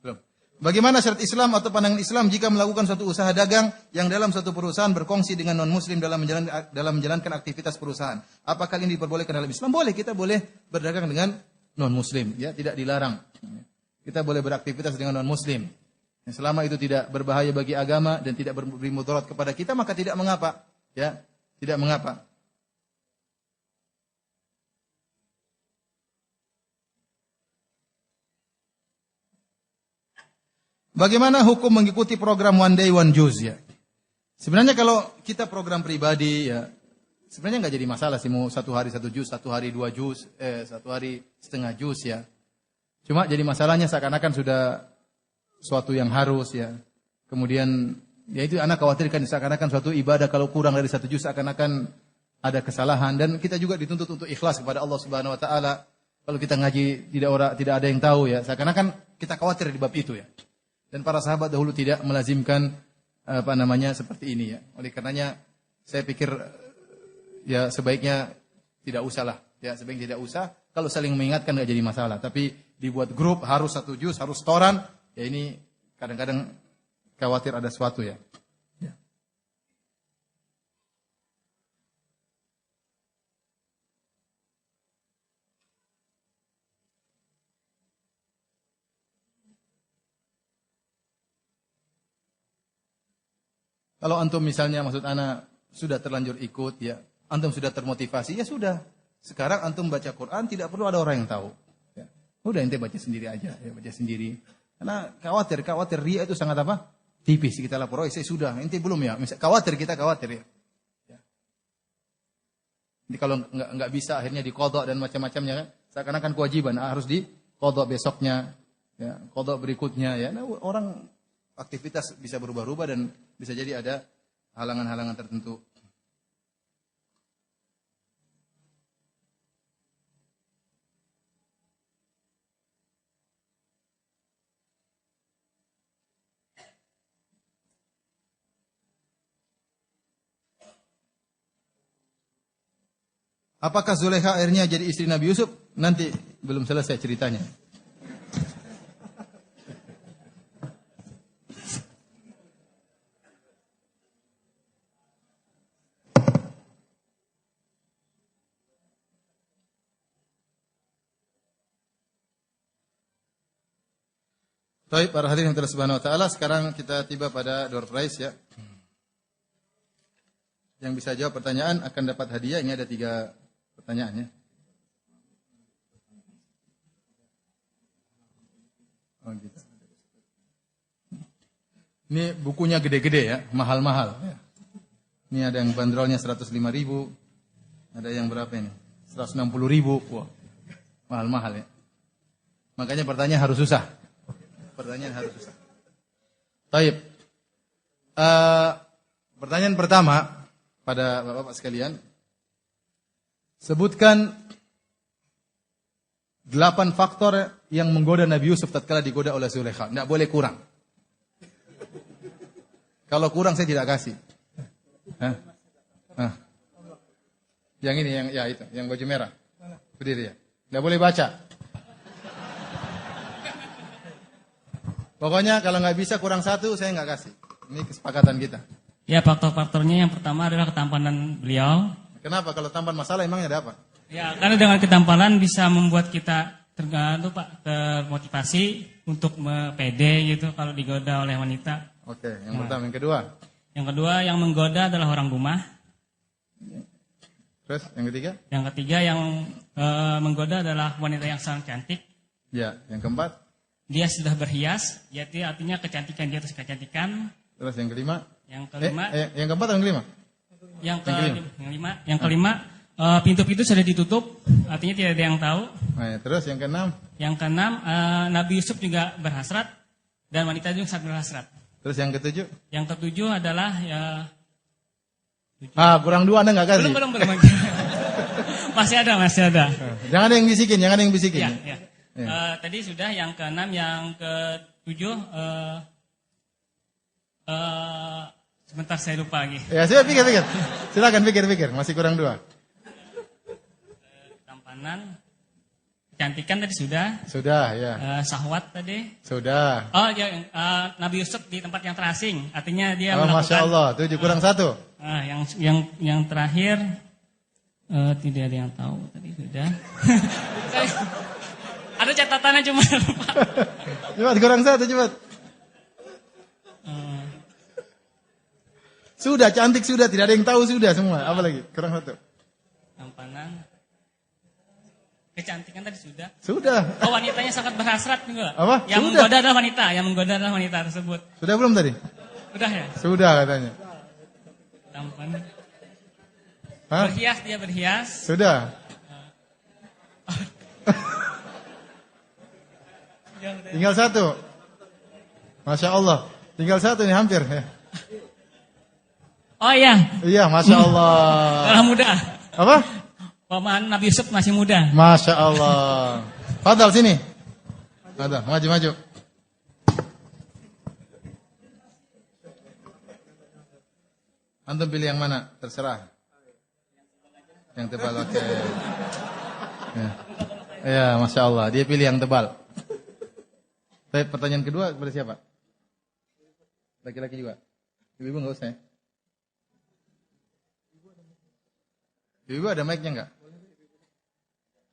Belum. Bagaimana syarat Islam atau pandangan Islam jika melakukan suatu usaha dagang yang dalam suatu perusahaan berkongsi dengan non-muslim dalam menjalankan aktivitas perusahaan? Apakah ini diperbolehkan dalam Islam? Boleh, kita boleh berdagang dengan non-muslim, ya, tidak dilarang. Kita boleh beraktivitas dengan non-muslim. Selama itu tidak berbahaya bagi agama dan tidak memberi mudarat kepada kita, maka tidak mengapa, ya, tidak mengapa. bagaimana hukum mengikuti program One Day One Juz ya? Sebenarnya kalau kita program pribadi ya, sebenarnya nggak jadi masalah sih mau 1 hari 1 juz, 1 hari 2 juz, 1 hari setengah juz ya. Cuma jadi masalahnya seakan-akan sudah suatu yang harus ya. Kemudian ya itu anak khawatirkan seakan-akan suatu ibadah kalau kurang dari 1 juz seakan-akan ada kesalahan, dan kita juga dituntut untuk ikhlas kepada Allah Subhanahu wa taala. Kalau kita ngaji tidak ada yang tahu ya, seakan-akan kita khawatir di bab itu ya. Dan para sahabat dahulu tidak melazimkan seperti ini ya. Oleh karenanya saya pikir ya sebaiknya tidak usahlah. Ya sebaiknya tidak usah. Kalau saling mengingatkan enggak jadi masalah. Tapi dibuat grup harus 1 juz, harus setoran. Ya ini kadang-kadang khawatir ada sesuatu ya. Ya. Kalau antum misalnya maksud ana sudah terlanjur ikut ya, antum sudah termotivasi ya sudah. Sekarang antum baca Quran tidak perlu ada orang yang tahu. Ya. Udah ente baca sendiri aja, ya baca sendiri. Karena khawatir ria itu sangat apa? Tipis kita lapor, saya sudah, ente belum ya. Misal kita khawatir ya. Ya. Jadi kalau nggak bisa akhirnya diqadha dan macam-macamnya kan, seakan-akan kewajiban harus diqadha besoknya, ya, qadha berikutnya ya. Nah, orang aktivitas bisa berubah-ubah dan bisa jadi ada halangan-halangan tertentu. Apakah Zulekha akhirnya jadi istri Nabi Yusuf? Nanti belum selesai ceritanya. Baik, para hadirin yang telah subhanahu wa ta'ala, sekarang kita tiba pada door prize ya. Yang bisa jawab pertanyaan akan dapat hadiah. Ini ada 3 pertanyaan ya. Oh, gitu. Ini bukunya gede-gede ya, mahal-mahal. Ya. Ini ada yang bandrolnya 105.000, ada yang berapa ini? 160.000. Wah, mahal-mahal ya. Makanya pertanyaan harus susah. Pertanyaan harus susah. Taib. Pertanyaan pertama pada bapak-bapak sekalian. Sebutkan 8 faktor yang menggoda Nabi Yusuf tatkala digoda oleh Zulekha. Tidak boleh kurang. Kalau kurang saya tidak kasih. Hah? Hah. Yang ini, yang baju merah. Berdiri ya. Tidak boleh baca. Pokoknya kalau nggak bisa kurang 1 saya nggak kasih. Ini kesepakatan kita. Ya, faktor-faktornya yang pertama adalah ketampanan beliau. Kenapa? Kalau tampan masalah emangnya ada apa? Ya, karena dengan ketampanan bisa membuat kita termotivasi untuk pede gitu kalau digoda oleh wanita. Oke, yang pertama, yang kedua. Yang kedua yang menggoda adalah orang rumah. Terus yang ketiga? Yang ketiga yang menggoda adalah wanita yang sangat cantik. Ya, yang keempat? Dia sudah berhias, yaitu artinya kecantikan dia atas kecantikan. Terus yang kelima? Yang kelima. Yang keempat atau yang kelima? Yang kelima, pintu-pintu sudah ditutup, artinya tidak ada yang tahu. Nah, ya, terus yang keenam? Yang keenam, Nabi Yusuf juga berhasrat dan wanita juga sangat berhasrat. Terus yang ketujuh? Yang ketujuh adalah kurang 2 Anda nggak kasih? Belum. masih ada. Jangan ada yang bisikin. Ya. Tadi sudah yang keenam, yang ketujuh. Sebentar saya lupa lagi. Ya, saya pikir. Silakan pikir. Masih kurang 2. Tampanan, kecantikan tadi sudah. Sudah, ya. Syahwat tadi. Sudah. Oh ya, Nabi Yusuf di tempat yang terasing, artinya dia melakukan. Masya Allah, 7 kurang 1. Yang terakhir tidak ada yang tahu tadi sudah. Ada catatannya cuma lupa. Cepat kurang 1, cepat. Sudah, cantik sudah, tidak ada yang tahu sudah semua. Apa lagi? Kurang 1. Tampanan. Kecantikan tadi sudah. Sudah. Oh, wanitanya sangat berhasrat juga. Apa? Yang Sudah. menggoda adalah wanita, yang menggoda adalah wanita tersebut. Sudah belum tadi? Sudah ya? Sudah katanya. Tampan. Hah? Berhias, dia berhias. Sudah. Tinggal satu. Masya Allah. Tinggal satu nih hampir. Ya. Oh iya, Iya, Masya Allah. orang muda. Apa? Paman Nabi Yusuf masih muda. Masya Allah. Fadal sini. Fadal, maju. Antum pilih yang mana? Terserah. Yang tebal, oke. Ya, Masya Allah. Dia pilih yang tebal. Tapi pertanyaan kedua kepada siapa? Laki-laki juga. Ibu-ibu nggak usah ya? Ibu-ibu ada mic-nya nggak?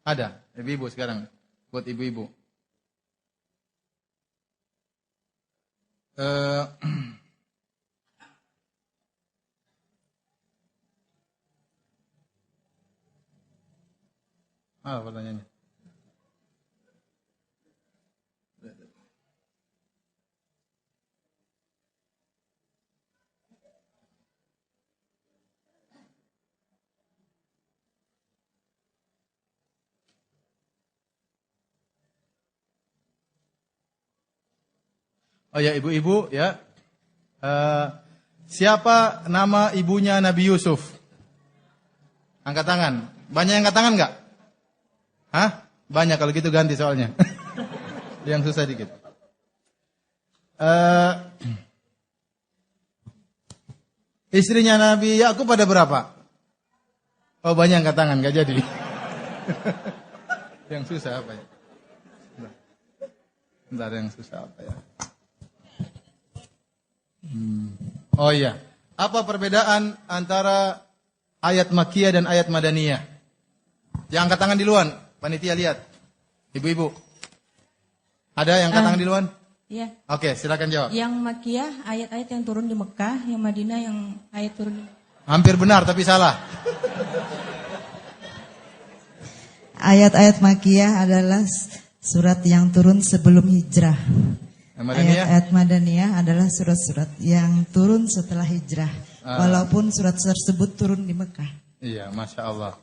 Ada. Ibu-ibu sekarang. Buat ibu-ibu. Pertanyaannya. Oh ya, ibu-ibu ya. Siapa nama ibunya Nabi Yusuf? Angkat tangan. Banyak yang angkat tangan enggak? Hah? Banyak, kalau gitu ganti soalnya. Yang susah dikit. Istrinya Nabi Yakub ada berapa? Oh, banyak angkat tangan, enggak jadi. Yang susah apa ya? Bentar, yang susah apa ya? Oh iya. Apa perbedaan antara ayat Makkiyah dan ayat Madaniyah? Yang angkat tangan di luar, panitia lihat. Ibu-ibu. Ada yang angkat tangan di luar? Iya. Oke, silakan jawab. Yang Makkiyah ayat-ayat yang turun di Mekah, yang Madinah yang ayat turun di... Hampir benar tapi salah. Ayat-ayat Makkiyah adalah surat yang turun sebelum hijrah. Ayat-ayat Madaniyah adalah surat-surat yang turun setelah hijrah. Walaupun surat tersebut turun di Mekah. Iya, Masya Allah.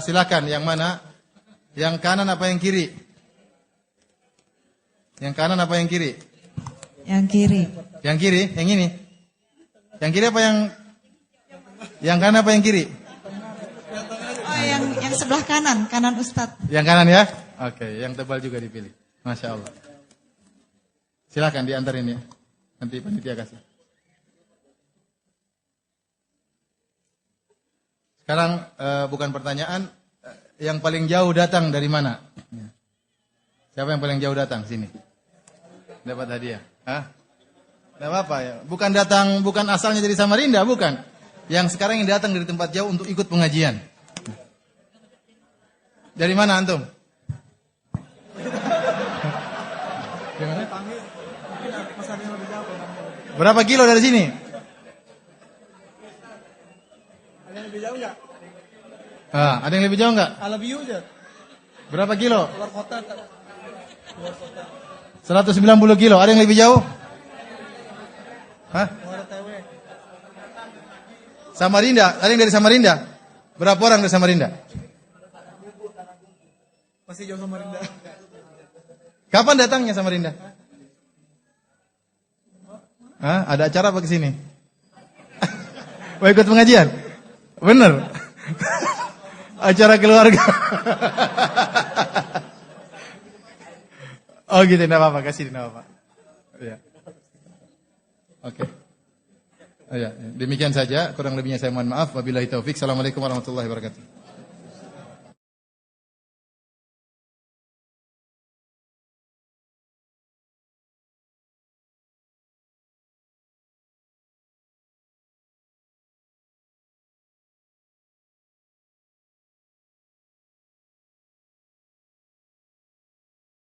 Silakan, yang mana? Yang kanan apa yang kiri? Yang kanan apa yang kiri? Yang kiri. Yang kiri, yang ini. Yang kiri apa yang kanan apa yang kiri? Oh, yang sebelah kanan Ustadz. Yang kanan ya? Oke, yang tebal juga dipilih. Masya Allah. Silakan diantarin ya. Nanti panitia kasih. Sekarang bukan pertanyaan, yang paling jauh datang dari mana? Siapa yang paling jauh datang sini? Dapat hadiah. Hah? Tidak apa-apa ya. Bukan asalnya dari Samarinda, bukan. Yang sekarang yang datang dari tempat jauh untuk ikut pengajian. Dari mana antum? Berapa kilo dari sini? Ada yang lebih jauh nggak? Ada yang lebih jauh nggak? Lebih jauh aja. Berapa kilo? Keluar kota. 190 kilo. Ada yang lebih jauh? Hah? Keluar TW. Samarinda. Ada yang dari Samarinda? Berapa orang dari Samarinda? Masih jauh sama Rinda. Kapan datangnya Samarinda? Hah? Ada acara apa ke sini? Mau ikut pengajian? Bener. Acara keluarga. Oh gitu, enggak apa-apa, kasih enggak apa-apa. Iya. Oke. Oh, ya. Demikian saja, kurang lebihnya saya mohon maaf. Wabillahi taufik. Assalamualaikum warahmatullahi wabarakatuh.